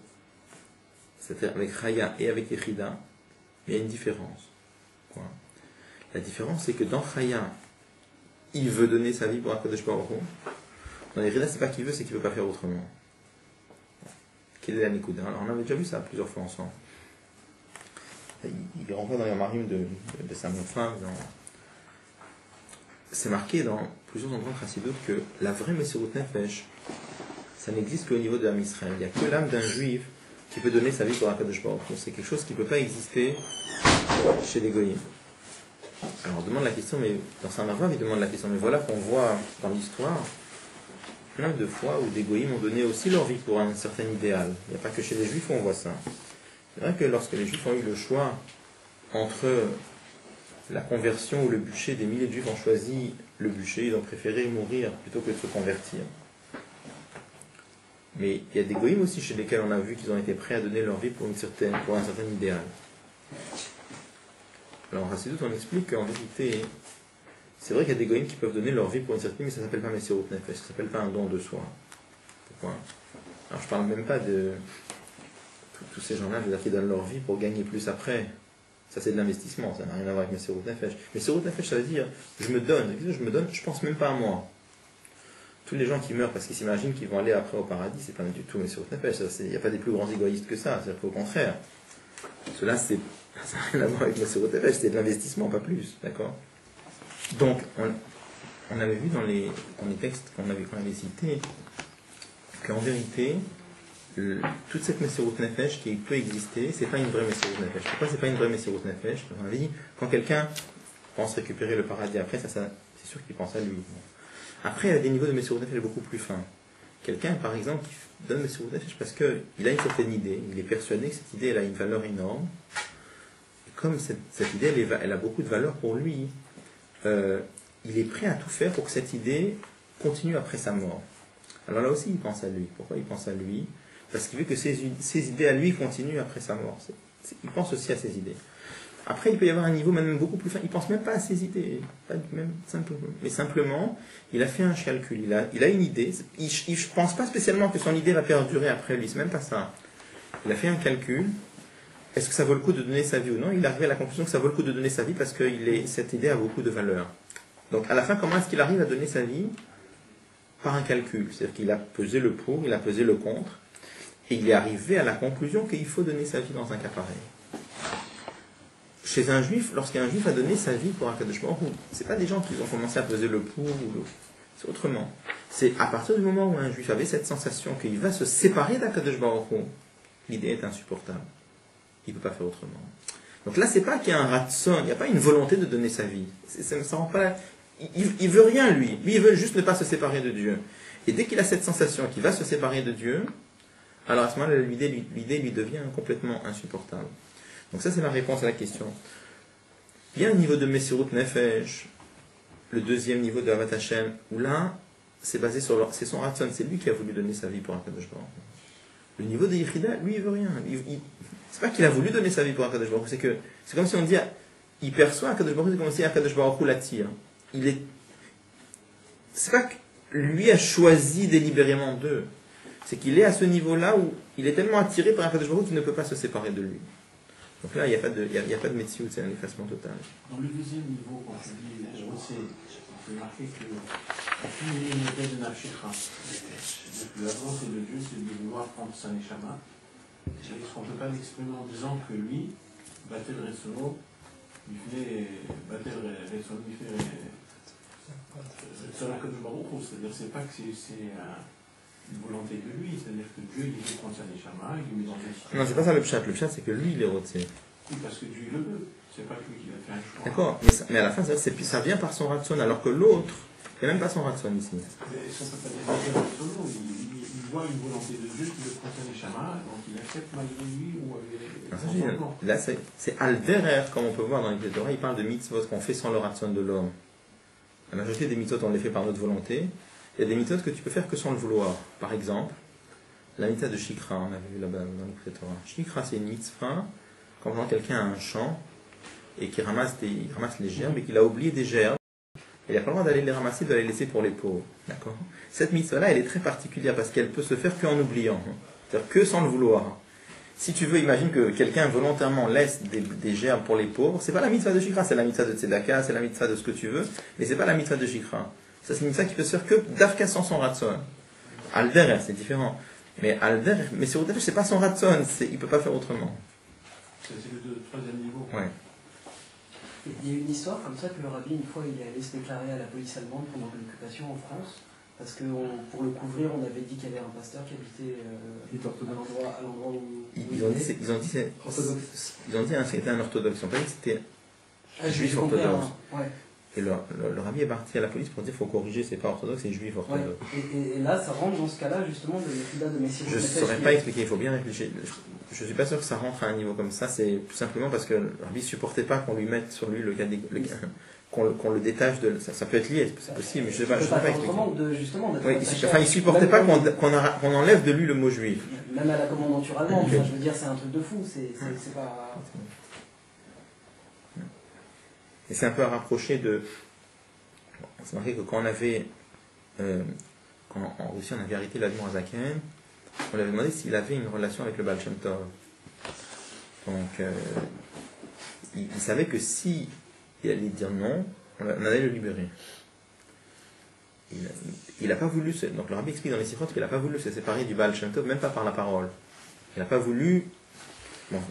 c'est-à-dire avec Chaya et avec Yechida, il y a une différence. Quoi. La différence, c'est que dans Chaya, il veut donner sa vie pour HaKadosh Baruch Hu. Dans Yechida, c'est pas qu'il veut, c'est qu'il ne veut pas faire autrement. Quelle est la Nikuda? Alors on avait déjà vu ça plusieurs fois ensemble. Il est rentré dans les marim de sa femme. C'est marqué dans plusieurs endroits de Chassidut que la vraie Messirut Nefesh, ça n'existe qu'au niveau de l'âme Israël. Il n'y a que l'âme d'un juif qui peut donner sa vie pour HaKadosh Baruch Hu. C'est quelque chose qui ne peut pas exister chez les goyim. Alors on demande la question, mais dans Saint-Marvav, il demande la question, mais voilà qu'on voit dans l'histoire plein de fois où des goyim ont donné aussi leur vie pour un certain idéal. Il n'y a pas que chez les juifs où on voit ça. C'est vrai que lorsque les juifs ont eu le choix entre la conversion ou le bûcher, des milliers de juifs ont choisi le bûcher, ils ont préféré mourir plutôt que de se convertir. Mais il y a des goïms aussi chez lesquels on a vu qu'ils ont été prêts à donner leur vie pour un certain idéal. Alors en Chassidut, on explique qu'en vérité, c'est vrai qu'il y a des goïms qui peuvent donner leur vie pour une certaine, mais ça ne s'appelle pas Messirut Nefesh, ça ne s'appelle pas un don de soi. Pourquoi? Alors je ne parle même pas de tous ces gens-là, je veux dire, qui donnent leur vie pour gagner plus après. Ça c'est de l'investissement, ça n'a rien à voir avec Messirut Nefesh. Messirut Nefesh, ça veut dire, je me donne, je pense même pas à moi. Tous les gens qui meurent parce qu'ils s'imaginent qu'ils vont aller après au paradis, c'est pas du tout Messirut Nefesh. Il n'y a pas des plus grands égoïstes que ça, c'est-à-dire qu'au contraire. Cela, ça n'a rien à voir avec Messirut Nefesh, c'est de l'investissement, pas plus, d'accord? Donc, on avait vu dans les textes qu'on avait cités qu'en vérité, toute cette Messirut Nefesh qui peut exister, c'est pas une vraie Messirut Nefesh. Pourquoi c'est pas une vraie Messirut Nefesh? On avait dit, quand quelqu'un pense récupérer le paradis après, ça c'est sûr qu'il pense à lui. Après, il y a des niveaux de Messirut Nefesh beaucoup plus fins. Quelqu'un, par exemple, qui donne Messirut Nefesh parce qu'il a une certaine idée, il est persuadé que cette idée elle a une valeur énorme. Et comme cette idée elle a beaucoup de valeur pour lui, il est prêt à tout faire pour que cette idée continue après sa mort. Alors là aussi, il pense à lui. Pourquoi il pense à lui? Parce qu'il veut que ses idées à lui continuent après sa mort. Il pense aussi à ses idées. Après, il peut y avoir un niveau même beaucoup plus fin. Il ne pense même pas à ses idées. Mais simplement, il a fait un calcul. Il a une idée. Il ne pense pas spécialement que son idée va perdurer après lui. C'est même pas ça. Il a fait un calcul. Est-ce que ça vaut le coup de donner sa vie ou non? Il est arrivé à la conclusion que ça vaut le coup de donner sa vie parce que cette idée a beaucoup de valeur. Donc, à la fin, comment est-ce qu'il arrive à donner sa vie? Par un calcul. C'est-à-dire qu'il a pesé le pour, il a pesé le contre. Et il est arrivé à la conclusion qu'il faut donner sa vie dans un cas pareil. Chez un juif, lorsqu'un juif a donné sa vie pour HaKadosh Baruch Hu, c'est pas des gens qui ont commencé à peser le pour ou le... C'est autrement. C'est à partir du moment où un juif avait cette sensation qu'il va se séparer d'HaKadosh Baruch Hu, l'idée est insupportable. Il ne peut pas faire autrement. Donc là, c'est pas qu'il y a un ratson, il n'y a pas une volonté de donner sa vie. Ça rend pas... Il veut rien, lui. Lui, il veut juste ne pas se séparer de Dieu. Et dès qu'il a cette sensation qu'il va se séparer de Dieu, alors à ce moment-là, l'idée lui devient complètement insupportable. Donc ça, c'est la réponse à la question. Il y a un niveau de Messirut Nefesh, le deuxième niveau de Avat Hashem, où là, c'est basé sur c'est son ratson, c'est lui qui a voulu donner sa vie pour HaKadosh Baruch Hu. Le niveau de Yechida, lui, il veut rien. C'est pas qu'il a voulu donner sa vie pour HaKadosh Baruch Hu, c'est comme si on dit, il perçoit Akadosh Baruch Hu comme si Akadosh Baruch Hu l'attire. C'est pas que lui a choisi délibérément d'eux. C'est qu'il est à ce niveau-là où il est tellement attiré par Akadosh Baruch Hu qu'il ne peut pas se séparer de lui. Donc là, il n'y a pas de métier, c'est un effacement total. Dans le deuxième niveau, quand on dit on peut marquer que finit une idée de Nafshikha. La volonté de Dieu, c'est de vouloir prendre sa Neshama. Est-ce qu'on ne peut pas l'exprimer en disant que lui, Batel Resono, il fait Batel Resono, il fait Resono Akadosh Baruch Hu. C'est-à-dire, c'est pas que c'est une volonté de lui, c'est-à-dire que Dieu, il veut prendre sa Neshama, il lui met dans une situation. Non, c'est pas ça le pshat. Le pshat, c'est que lui, il est roté. Oui, parce que Dieu le veut. C'est pas lui qui va faire un choix. D'accord, mais à la fin, ça vient par son ratson, alors que l'autre, il n'y a même pas son ratson ici. Mais ça peut pas dire solo. Il voit une volonté de Dieu qui le prend sa Neshama, donc il accepte malgré lui ou avec. Là, c'est Alderer, comme on peut voir dans les Torah, il parle de mitzvot qu'on fait sans le ratson de l'homme. La majorité des mitzvot, on les fait par notre volonté. Il y a des mitzvot que tu peux faire que sans le vouloir. Par exemple, la mitzvah de Shikra, on avait vu là-bas dans les Torah. Shikra, c'est une mitzvah quand quelqu'un a un champ et qu'il ramasse les gerbes et qu'il a oublié des gerbes, il n'a pas le droit d'aller les ramasser, de les laisser pour les pauvres. D'accord ? Cette mitzvah-là, elle est très particulière parce qu'elle peut se faire qu'en oubliant, c'est-à-dire que sans le vouloir. Si tu veux, imagine que quelqu'un volontairement laisse des gerbes pour les pauvres, c'est pas la mitzvah de Shikra, c'est la mitzvah de Tzedaka, c'est la mitzvah de ce que tu veux, mais c'est pas la mitzvah de Shikra. Ça, c'est une mitzvah qui peut se faire que d'Afka sans son ratson. Alderer, c'est différent. Mais Alderer, mais sur Alderer, c'est pas son ratson, il peut pas faire autrement. C'est le troisième niveau. Ouais. Il y a une histoire comme ça que le rabbi, une fois, il est allé se déclarer à la police allemande pendant l'occupation en France, parce que pour le couvrir, on avait dit qu'il y avait un pasteur qui habitait à l'endroit où ils ont dit c'était un orthodoxe. Ils ont pas dit que c'était juif orthodoxe. Ouais. Et le rabbi est parti à la police pour dire qu'il faut corriger, c'est pas orthodoxe, c'est juif orthodoxe. Ouais. Et là, ça rentre dans ce cas-là, justement, de l'étude de Messias. Je ne saurais pas expliquer, il faut bien réfléchir. Je ne suis pas sûr que ça rentre à un niveau comme ça, c'est tout simplement parce que le rabbi ne supportait pas qu'on lui mette sur lui qu'on le détache de. Ça peut être lié, c'est possible, mais je ne sais pas expliquer. Oui, il ne supportait pas qu'on enlève de lui le mot juif. Même à la commandanture allemande, je veux dire, c'est un truc de fou, c'est pas. Et c'est un peu à rapprocher de. C'est marqué que quand on avait. En Russie, on avait arrêté l'Admor Azaken, on lui avait demandé s'il avait une relation avec le Baal Shem Tov. Donc, il savait que si il allait dire non, on allait le libérer. Il n'a pas voulu. Donc, le rabbi explique dans les Sikhot qu'il n'a pas voulu se séparer du Baal Shem Tov, même pas par la parole. Il n'a pas voulu. Bon,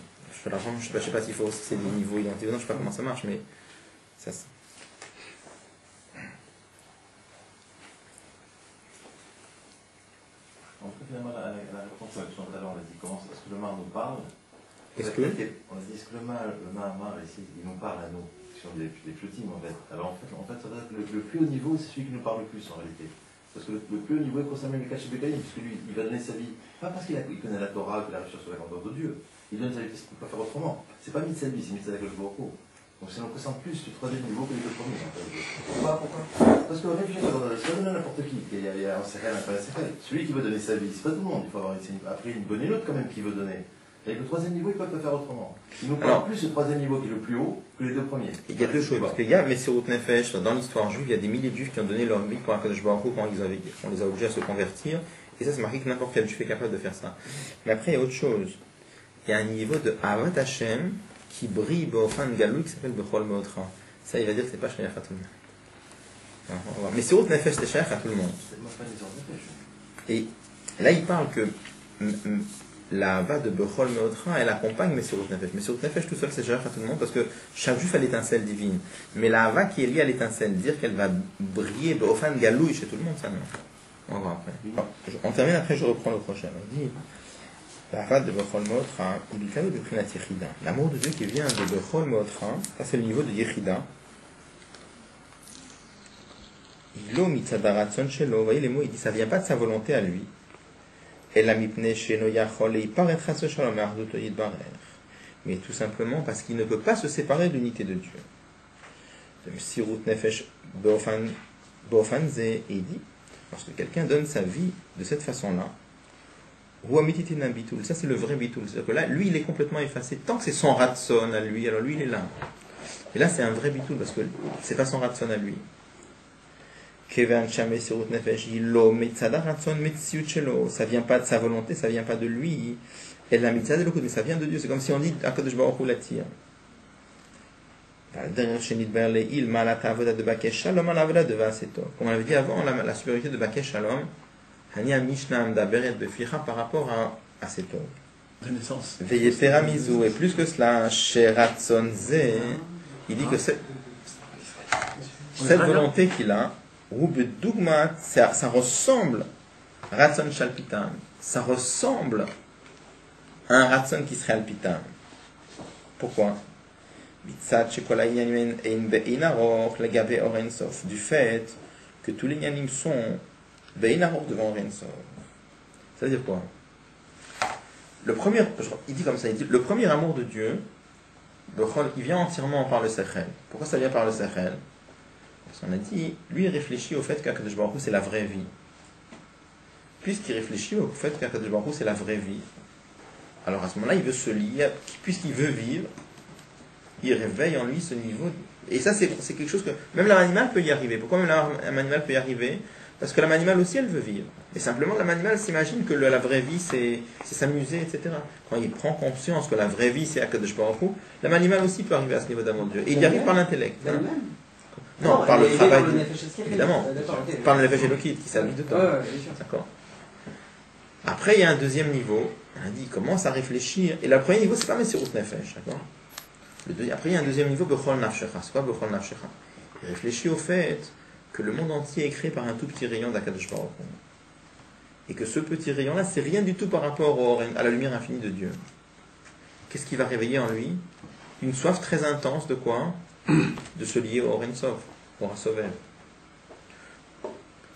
je ne sais pas s'il faut aussi c'est des niveaux identiques, non, je ne sais pas comment ça marche, mais. Ça, en fait, finalement, la réponse à la question tout à l'heure, on a dit comment est-ce que le Mar nous parle. On a dit est-ce que le Mar ici, il nous parle à nous, sur des flottines en fait. Alors en fait, ça veut dire que le plus haut niveau, c'est celui qui nous parle le plus en réalité. Parce que le plus haut niveau est concerne le Kaché Bekalim, parce que lui, il va donner sa vie, pas parce qu'il connaît la Torah, qu'il a réussi sur la grandeur de Dieu. Il donne sa vie parce qu'il ne peut pas faire autrement. C'est pas mis de sa vie, c'est mis de sa vie avec le Boroko. Donc c'est on concerne plus le troisième niveau que les deux premiers. Pourquoi parce que réfléchissez, c'est pas donner à n'importe qui. Il y a un séquel, un pas un séquel. Celui qui veut donner sa vie, c'est pas tout le monde. Il faut avoir après une bonne et l'autre quand même qui veut donner. Avec le troisième niveau, il ne peut pas faire autrement. Il nous parle plus le troisième niveau qui est le plus haut que les deux premiers. Il y a deux choses. Parce qu'il y a Messirut Nefesh, dans l'histoire juive, il y a des milliers de juifs qui ont donné leur vie pour Akadosh Baruch Hu quand on les a obligés à se convertir. Et ça, c'est marqué que n'importe quel juif est capable de faire ça. Mais après, il y a autre chose. Il y a un niveau de Avat Hashem qui brille Be'ofan Galou qui s'appelle Bechol Meotra. Ça, il va dire que c'est pas Shayach à tout le monde. Messirut Nefesh, c'est Shayach à tout le monde. Et là, il parle que la Hava de Bechol Meotra, elle accompagne Messirut Nefesh. Messirut Nefesh tout seul, c'est Shayach à tout le monde parce que chaque juif a l'étincelle divine. Mais la Hava qui est liée à l'étincelle, dire qu'elle va briller Be'ofan Galou chez tout le monde, ça non. On va voir après. On termine, après je reprends le prochain. On dit la Hava de Bechol Meotra, il est de Prinat Yechida. L'amour de Dieu qui vient de Bechol Meotra, ça c'est le niveau de Yechida. Ilo mitzadaratson shelo, vous voyez les mots, il dit ça vient pas de sa volonté à lui. Mais tout simplement parce qu'il ne peut pas se séparer de l'unité de Dieu. Et il dit, lorsque quelqu'un donne sa vie de cette façon-là, ça c'est le vrai bitul. C'est-à-dire que là, lui il est complètement effacé. Tant que c'est son ratson à lui, alors lui il est là. Et là, c'est un vrai bitoul parce que c'est pas son ratson à lui. Ça vient pas de sa volonté, ça vient pas de lui. Et la mitzvah de l'autre, mais ça vient de Dieu. C'est comme si on dit Akadosh Baruch Hu l'attire. Comme on avait dit avant, la supériorité de Bakesh Shalom, Hani Mishnah Amdaberet Beficha par rapport à cet homme. De naissance. Veyetera Mizou, et plus que cela, chez Ratson Ze, il dit que cette volonté qu'il a, ça ressemble, Ratson Shalpitam, ça ressemble à un Ratson qui serait Alpitam. Pourquoi? Du fait que tous les Yanim sont Be'inarok devant Orensov. Ça veut dire quoi? Il dit comme ça, il dit, le premier amour de Dieu, il vient entièrement par le Sechel. Pourquoi ça vient par le Sechel? Parce qu'on a dit, lui il réfléchit au fait qu'Akadosh Baruch Hu c'est la vraie vie. Puisqu'il réfléchit au fait qu'Akadosh Baruch Hu c'est la vraie vie, alors à ce moment-là il veut se lier, puisqu'il veut vivre, il réveille en lui ce niveau. Et ça c'est quelque chose que même l'âme animale peut y arriver. Pourquoi même l'âme animale peut y arriver? Parce que l'âme animale aussi elle veut vivre. Et simplement l'âme animale s'imagine que la vraie vie c'est s'amuser, etc. Quand il prend conscience que la vraie vie c'est Akadosh Baruch Hu, l'âme animale aussi peut arriver à ce niveau d'amour de Dieu. Et il y arrive par l'intellect. Hein. Non, par le travail, évidemment. Par le nefesh elokit qui s'habille de toi. D'accord. Après, il y a un deuxième niveau. On a dit, il commence à réfléchir. Et le premier niveau, c'est pas Messirut Nefesh. D'accord. Après, il y a un deuxième niveau, Bechol Nafshecha. C'est quoi Bechol Nafshecha? Il réfléchit au fait que le monde entier est créé par un tout petit rayon d'Akadosh Baruch Hu. Et que ce petit rayon-là, c'est rien du tout par rapport à la lumière infinie de Dieu. Qu'est-ce qui va réveiller en lui? Une soif très intense de quoi? De se lier au Oren Sof, au Rasovel.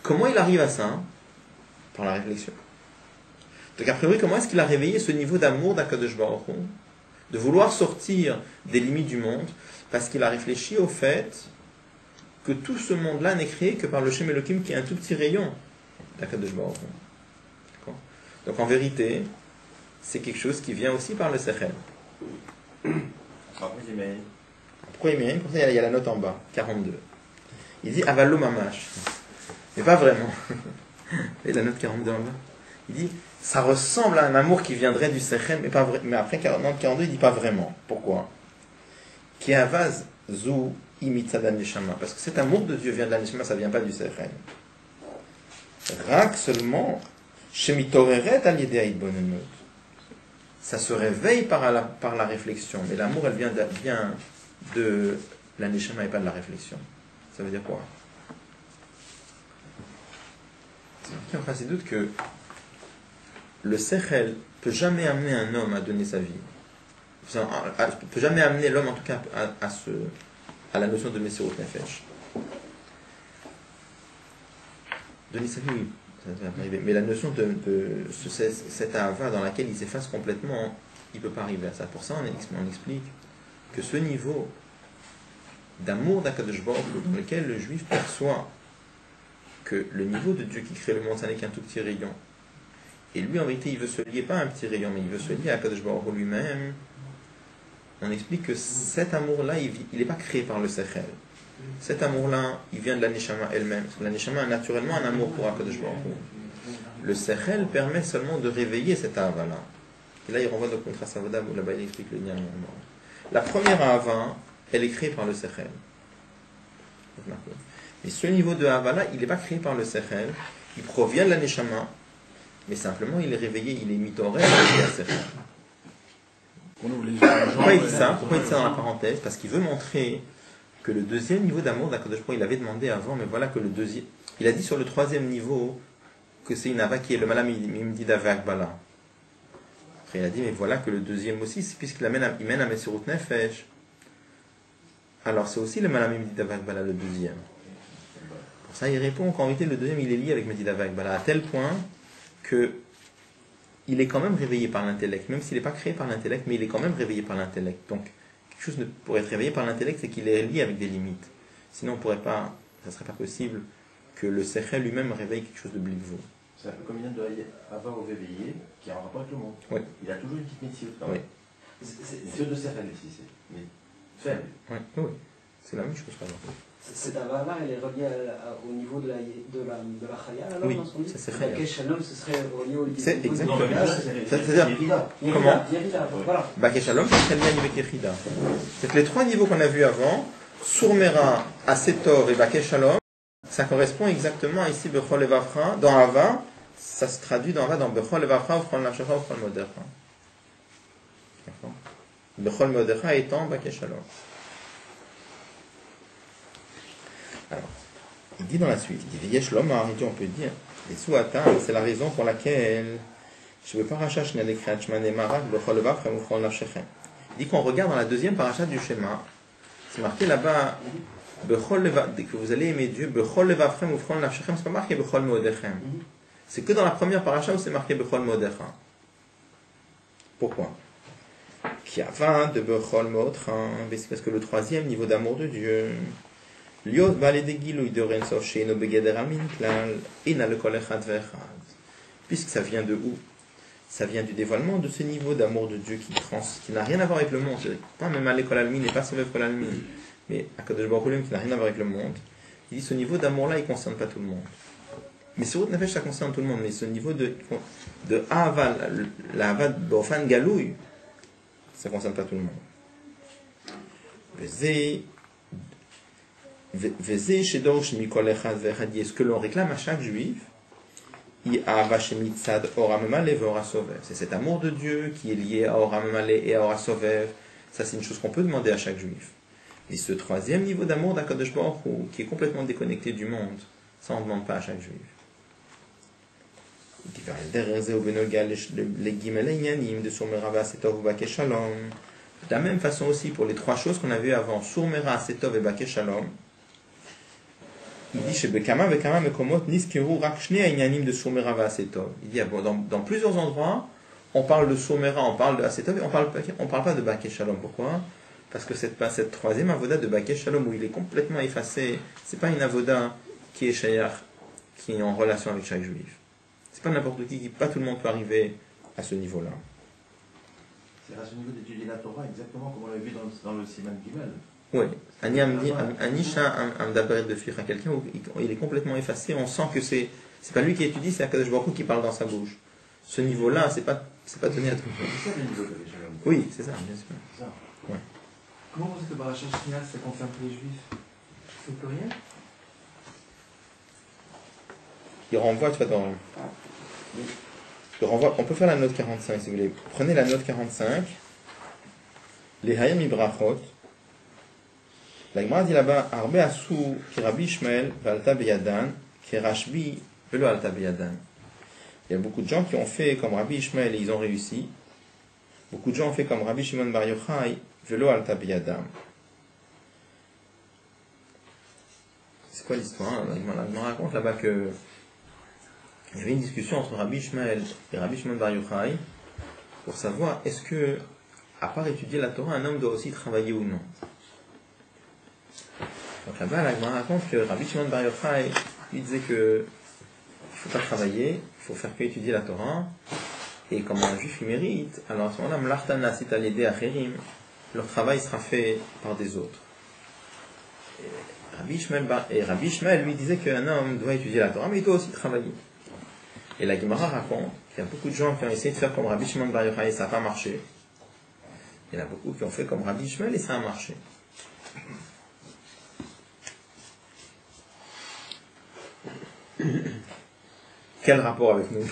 Comment il arrive à ça? Par la réflexion. Donc a priori, comment est-ce qu'il a réveillé ce niveau d'amour d'Akadosh Baruch Hu, de vouloir sortir des limites du monde, parce qu'il a réfléchi au fait que tout ce monde-là n'est créé que par le Shem Elohim qui est un tout petit rayon d'Akadosh Baruch Hu. D'accord. Donc en vérité, c'est quelque chose qui vient aussi par le Sechel. Pourquoi il met? Pour ça, il y a la note en bas, 42. Il dit Avalo Mamash. Mais pas vraiment. Et la note 42 en bas. Il dit ça ressemble à un amour qui viendrait du Sechel, mais pas vrai. Mais après, note 42, il dit pas vraiment. Pourquoi? Ki avaz zu imitzadan neshama. Parce que cet amour de Dieu vient de la neshama, ça vient pas du Sechel. Rak seulement, shemitoreret al yedei haitbonenut. Ça se réveille par la réflexion. Mais l'amour, elle vient de la neshama et pas de la réflexion. Ça veut dire quoi? C'est marqué en Chassidut que le Sechel peut jamais amener un homme à donner sa vie. Peut jamais amener l'homme en tout cas à la notion de Messirut Nefesh. Donner sa vie, oui, ça va arriver. Mais la notion de cette ahava dans laquelle il s'efface complètement, il ne peut pas arriver à ça. Pour ça, on explique que ce niveau d'amour d'Akadosh Baruch Hu, dans lequel le juif perçoit que le niveau de Dieu qui crée le monde, ça n'est qu'un tout petit rayon. Et lui, en vérité, il veut se lier, pas à un petit rayon, mais il veut se lier à Akadosh Baruch Hu lui-même. On explique que cet amour-là, il n'est pas créé par le Sechel. Cet amour-là, il vient de la Neshama elle-même. Parce que la Neshama a naturellement un amour pour Akadosh Baruch Hu. Le Sechel permet seulement de réveiller cette ahava-là. Et là, il renvoie de contrat Savoda, où là-bas, il explique le lien. La première ahava, elle est créée par le Sechel. Mais ce niveau de ahava-là, il n'est pas créé par le Sechel. Il provient de la Neshama, mais simplement, il est réveillé, il est mitoré avec le Sechel. Pourquoi il dit ça? Pourquoi il dit ça dans la parenthèse? Parce qu'il veut montrer que le deuxième niveau d'amour d'Akadosh Baruch Hu, il avait demandé avant, mais voilà que le deuxième... Il a dit sur le troisième niveau que c'est une ava qui est le malam imdi d'avak bala. Après il a dit, mais voilà que le deuxième aussi, puisqu'il mène à Messirut Nefesh, alors c'est aussi le malam imdi d'avak bala, le deuxième. Pour ça il répond qu'en réalité le deuxième il est lié avec Medi d'avak bala, à tel point que il est quand même réveillé par l'intellect, même s'il n'est pas créé par l'intellect, mais il est quand même réveillé par l'intellect. Donc, quelque chose pour être réveillé par l'intellect, c'est qu'il est lié avec des limites. Sinon, ça ne serait pas possible que le Sechel lui-même réveille quelque chose de blivou. C'est un peu comme il vient de avoir au réveillé, qui a un rapport avec le monde. Oui. Il a toujours une petite métier. Oui. C'est de Sechel ici. Mais faible. Oui, oui. C'est la même chose. Cette avara, elle est reliée au niveau de la chaya, alors, oui, dans ce qu'on dit. ça c'est La Bakesh Shalom, ce serait relié au niveau c'est exactement. C'est-à-dire, comment voilà. Bakesh Shalom, c'est très bien avec Yechida. C'est que les trois niveaux qu'on a vus avant, Surmera, Asetov et Bakesh Shalom, ça correspond exactement ici, Bechol et Vafra. Dans Ava, ça se traduit dans Ava, dans Bechol et Vafra, Ufron Lafshecha, Ufron Modecha. D'accord. Bechol Modecha étant Bakesh Shalom. Alors, il dit dans la suite, il dit Yesh Lomar, il dit on peut dire, les Souata, c'est la raison pour laquelle je ne veux pas rachash Nadekrat Shmane Marak, Bechol et Vafra, Ufron Lafshecha. Il dit qu'on regarde dans la deuxième paracha du schéma, c'est marqué là-bas, que vous allez aimer Dieu, Bechol Levavchem Ufron Nafshechem, c'est pas marqué Bechol Moodechem. C'est que dans la première paracha où c'est marqué Bechol Moodechem. Pourquoi? Qui avant de Bechol Moodechem, c'est parce que le troisième niveau d'amour de Dieu, Liot Balé de Gilouy de Rensov Sheino Begeder Amin Klal, Ina le Kol Echad Vechad. Puisque ça vient de où? Ça vient du dévoilement de ce niveau d'amour de Dieu qui n'a rien à voir avec le monde. C'est pas même à l'école almine et pas Sovev Kol Almin. Mais à Kadosh Baruch Hu qui n'a rien à voir avec le monde, il dit ce niveau d'amour-là, il ne concerne pas tout le monde. Mais Surut Nefesh, ça concerne tout le monde. Mais ce niveau de Ahava, la Ahava d'Ofan Galouy, ça ne concerne pas tout le monde. Ce que l'on réclame à chaque juif, c'est cet amour de Dieu qui est lié à Oram Malé et à Ora Sovev. Ça, c'est une chose qu'on peut demander à chaque juif. Et ce troisième niveau d'amour d'Akadosh Baruch Hu, qui est complètement déconnecté du monde, ça on ne demande pas à chaque juif. De la même façon aussi pour les trois choses qu'on a vues avant, Surmera, Setov et Bakesh Shalom, il dit chez Bekama, Bekama, Mekomot, Niskiru, Rakshne, Ainyanim de Surmera, Vasetov. Il dit dans plusieurs endroits, on parle de Surmera, on parle de Asetov, et on parle pas de Bakesh Shalom. Pourquoi? Parce que cette troisième avoda de Bakesh Shalom où il est complètement effacé, c'est pas une avoda qui est shayach, qui est en relation avec chaque juif. C'est pas n'importe qui, pas tout le monde peut arriver à ce niveau-là. C'est à ce niveau d'étudier la Torah, exactement comme on l'a vu dans le Siman Gimel. Oui. Anisha Amdaber de Ficha, quelqu'un où il est complètement effacé, on sent que c'est pas lui qui étudie, c'est Akadosh Baruch Hu qui parle dans sa bouche. Ce niveau-là, c'est pas donné à tout le monde. C'est ça le niveau de Bakesh Shalom. Oui, c'est ça, bien sûr. C'est ça. Ouais. Comment vous êtes que Barachach final, ça concerne tous les juifs? C'est plus rien? Il renvoie, tu vois, on peut faire la note 45 si vous voulez. Prenez la note 45. Les Hayam Ibrachot. La Gemara dit là-bas, Arbe Asou, ki Rabbi Ishmael, Valta Beyadan, ki Rashbi, Velo Alta Beyadan. Il y a beaucoup de gens qui ont fait comme Rabbi Ishmael et ils ont réussi. Beaucoup de gens ont fait comme Rabbi Shimon Bar Yochai, Velo Alta Beyadam. C'est quoi l'histoire? On raconte là-bas que il y avait une discussion entre Rabbi Ishmael et Rabbi Shimon Bar Yochai pour savoir est-ce que, à part étudier la Torah, un homme doit aussi travailler ou non. Donc là-bas, on raconte que Rabbi Shimon Bar Yochai lui disait que il ne faut pas travailler, il faut faire que étudier la Torah. Et comme un juif il mérite, alors à ce moment-là, Mlartana sit à l'aider à Chérim, leur travail sera fait par des autres. Et Rabbi Ishmael lui disait qu'un homme doit étudier la Torah, mais il doit aussi travailler. Et la Gemara raconte qu'il y a beaucoup de gens qui ont essayé de faire comme Rabbi Shimon Bar Yochai et ça n'a pas marché. Il y en a beaucoup qui ont fait comme Rabbi Ishmael et ça a marché. Quel rapport avec nous?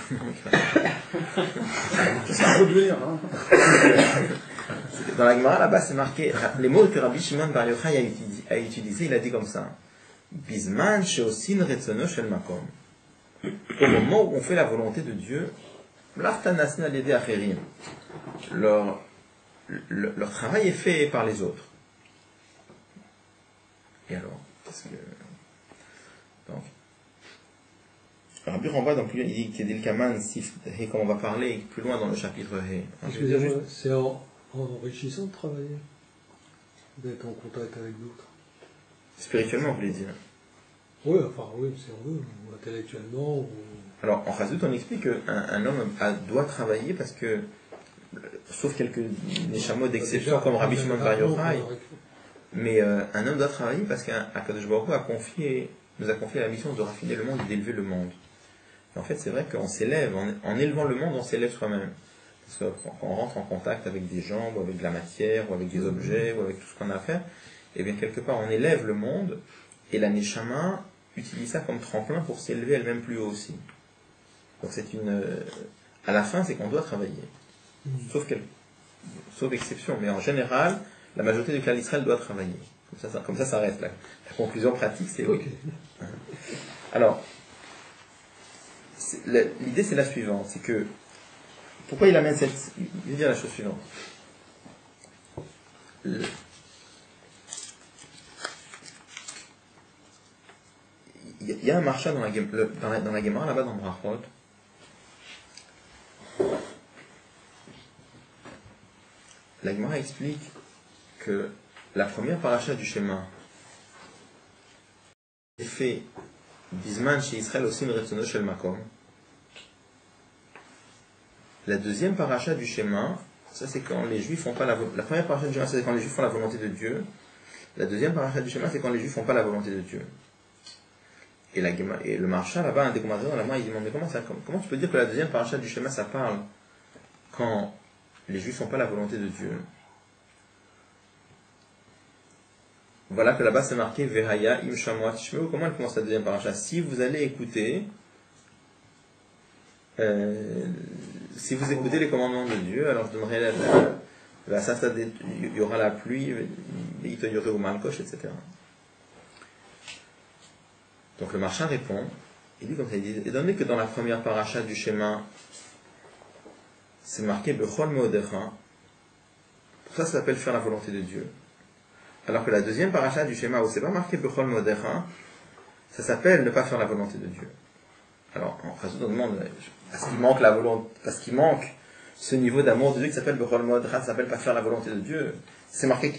Ça va revenir, hein. Dans la Gemara là-bas, c'est marqué les mots que Rabbi Shimon Bar Yochai a utilisé. Il a dit comme ça: Bisman sheosin retzono shel makom. Au moment où on fait la volonté de Dieu, leur travail est fait par les autres. Et alors, qu'est-ce que donc Rabbi renvoie dans plus, il dit qu'il y a des kaman sif, comme on va parler plus loin dans le chapitre He. Excusez-moi, c'est enrichissant de travailler, d'être en contact avec d'autres. Spirituellement, vous voulez dire? Oui, enfin oui, si on veut, ou intellectuellement. Ou... Alors, en Chassidut, on explique qu'un homme doit travailler parce que, sauf quelques neshamot d'exception comme Rabbi Shimon Bar Yochai, Mais un homme doit travailler parce qu'Akadosh Baruch Hu nous a confié la mission de raffiner le monde et d'élever le monde. Et en fait, c'est vrai qu'on s'élève, en élevant le monde, on s'élève soi-même. Parce que quand on rentre en contact avec des gens, ou avec de la matière, ou avec des objets, ou avec tout ce qu'on a à faire, et bien quelque part, on élève le monde, et la Neshama utilise ça comme tremplin pour s'élever elle-même plus haut aussi. Donc à la fin, c'est qu'on doit travailler. Sauf exception, mais en général, la majorité du clan d'Israël doit travailler. Comme ça reste. La conclusion pratique, c'est oui. Alors, l'idée c'est la suivante, c'est que, pourquoi il amène cette... Il veut dire la chose suivante. Il y a un marcha dans la Gemara, là-bas dans Brachot. La Gemara explique que la première paracha du schéma est fait Bisman chez Israël aussi Retzono Shel Makom. La deuxième paracha du schéma, ça c'est quand les Juifs font pas la première paracha du schéma, c'est quand les Juifs font la volonté de Dieu. La deuxième paracha du schéma, c'est quand les Juifs font pas la volonté de Dieu. Et le marcha là-bas, un des commentateurs dans la main, il demande mais comment tu peux dire que la deuxième paracha du schéma ça parle quand les Juifs font pas la volonté de Dieu? Voilà que là-bas c'est marqué Vehaya im shamua tishmeu. Comment elle commence la deuxième paracha? Si vous allez écouter, si vous écoutez les commandements de Dieu, alors je donnerai il y aura la pluie, itoyore ou malkosh, etc. Donc le marchand répond, il dit comme ça, il dit, étant donné que dans la première paracha du schéma, c'est marqué Bechol Meodecha, pour ça s'appelle faire la volonté de Dieu. Alors que la deuxième paracha du schéma, où c'est pas marqué Bechol Meodecha, ça s'appelle ne pas faire la volonté de Dieu. Alors, en fait, on demande, parce qu'il manque la volonté, parce qu'il manque ce niveau d'amour de Dieu qui s'appelle Bechol Meodecha, ça s'appelle pas faire la volonté de Dieu. C'est marqué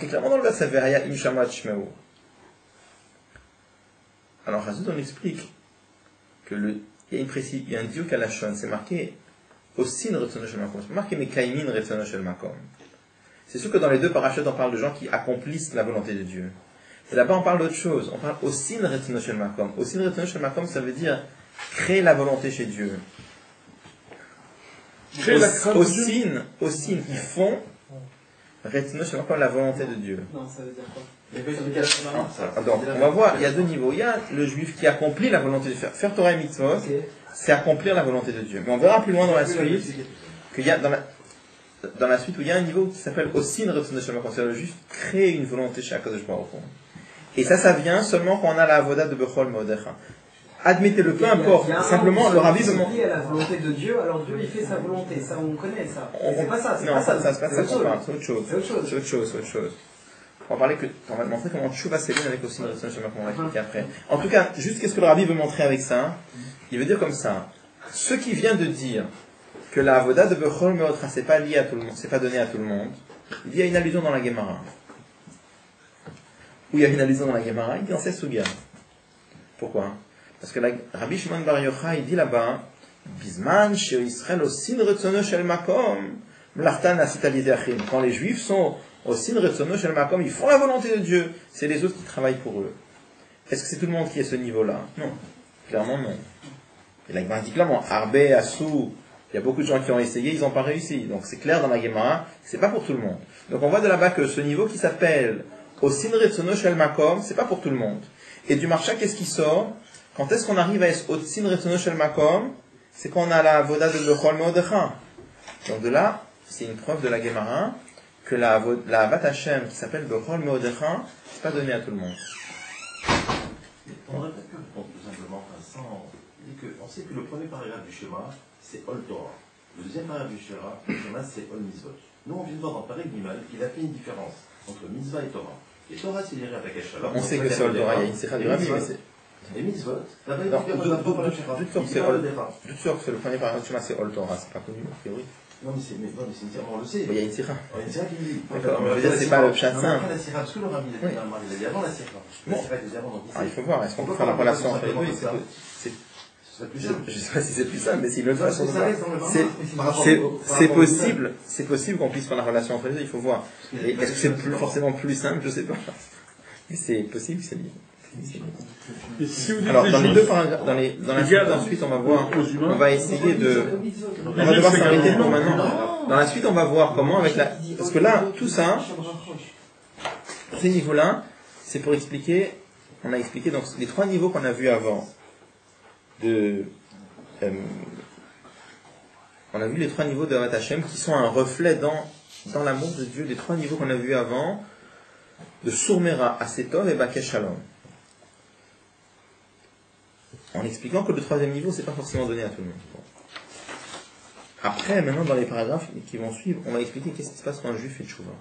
clairement dans le verset Ve'aya im shamua tishmeu. Alors, Razout, on explique que il y a un dieu kalashon, c'est marqué Osin Retzono Shel Makom, c'est marqué Mekaimin Retzono Shel Makom. C'est sûr que dans les deux parachutes, on parle de gens qui accomplissent la volonté de Dieu. Et là-bas, on parle d'autre chose. On parle Osin Retzono Shel Makom. Osin Retzono Shel Makom, ça veut dire créer la volonté chez Dieu. Osin, ils font Retzono Shel Makom, la volonté de Dieu. Non, ça veut dire quoi? Donc, on va voir, il y a deux niveaux. Il y a le juif qui accomplit la volonté de Dieu. Faire Torah et Mitzvot, c'est accomplir la volonté de Dieu. Mais on verra plus loin dans la suite qu'il y a dans la suite où il y a un niveau qui s'appelle Osin Retzono Shel Makom, c'est-à-dire le juif crée une volonté chez Akadosh Baruch Hu. Et ça vient seulement quand on a la avoda de Bechol Meodecha. Admettez-le, peu importe. Simplement, le rabbi demande. Si à la volonté de Dieu, alors Dieu il fait sa volonté. Ça, on connaît ça. C'est pas ça. Non, ça c'est pas ça qu'on parle. C'est autre chose. C'est autre chose. On va parler on va montrer comment Tchouva s'élève avec Osin Retzono Shel Makom, on va expliquer après. En tout cas, juste qu'est-ce que le rabbi veut montrer avec ça? Il veut dire comme ça. Ce qui vient de dire que la avoda de Bechol Meodecha c'est pas lié à tout le monde, c'est pas donné à tout le monde. Il y a une allusion dans la Gemara. Où il y a une allusion dans la Gemara, il dit en cette suga. Pourquoi? Parce que Rabbi Shimon Bar Yochai, il dit là-bas, Bisman she Israël Osin Retzono Shel Makom, Mlachtan Asit Al Yedei Achim. Quand les Juifs sont Osin Retzono Shel Makom, ils font la volonté de Dieu. C'est les autres qui travaillent pour eux. Est-ce que c'est tout le monde qui est à ce niveau-là? Non. Clairement non. Et la Gemara dit clairement, Arbe, Assou, il y a beaucoup de gens qui ont essayé, ils n'ont pas réussi. Donc c'est clair dans la Gemara, c'est pas pour tout le monde. Donc on voit de là-bas que ce niveau qui s'appelle Osin Retzono Shel Makom, c'est pas pour tout le monde. Et du marcha, qu'est-ce qui sort? Quand est-ce qu'on arrive à Osin Retzono Shel Makom? C'est quand on a la voda de Bechol Meodecha. Donc de là, c'est une preuve de la Gemara que la Avat Hashem qui s'appelle Bechol Meodecha, c'est pas donné à tout le monde. On aurait pu répondre tout simplement à ça. On sait que le premier paragraphe du schéma, c'est Ol Torah. Le deuxième paragraphe du schéma, c'est Ol Mitzvot. Nous, on vient de voir dans Paré Gimel qu'il a fait une différence entre Mitzvah et Torah. Et Torah, c'est l'Irat HaKadosh. On sait que c'est Ol Torah, il y a une sécha du Rabbi, mais c'est... Et Mitzvot, là-bas, il doute sûr que le premier paragraphe du schéma, c'est Ol Torah, c'est pas connu, a priori. Non, mais c'est une sécha, on le sait. Il y a une sécha. Il y a une sécha qui dit. D'accord, mais je veux dire, c'est pas le pshat simple. Après la sécha, parce que le Rabbi, il a dit avant la sécha. La sécha, il a dit avant, donc il faut voir, est-ce qu'on peut faire la relation entre les deux? serait plus simple. Je ne sais pas si c'est plus simple, mais s'il le doit, Ça reste dans le c'est possible qu'on puisse faire la relation entre les deux, il faut voir. Et est-ce que c'est forcément plus simple? Je ne sais pas. Mais c'est possible, c'est lié. Et si vous dites Alors, dans les juifs, deux paragraphes, dans la suite, ensuite, on va voir, on va essayer de, on va devoir s'arrêter pour maintenant. Dans la suite, on va voir comment avec la, parce que là, tout ça, ces niveaux-là, c'est pour expliquer, on a expliqué donc les trois niveaux qu'on a vus avant. On a vu les trois niveaux de Avat Hashem qui sont un reflet dans l'amour de Dieu des trois niveaux qu'on a vus avant, de Surmera, Asetov et Bakesh Shalom. En expliquant que le troisième niveau, c'est pas forcément donné à tout le monde. Bon. Après, maintenant, dans les paragraphes qui vont suivre, on va expliquer qu'est-ce qui se passe quand un juif fait tchouva.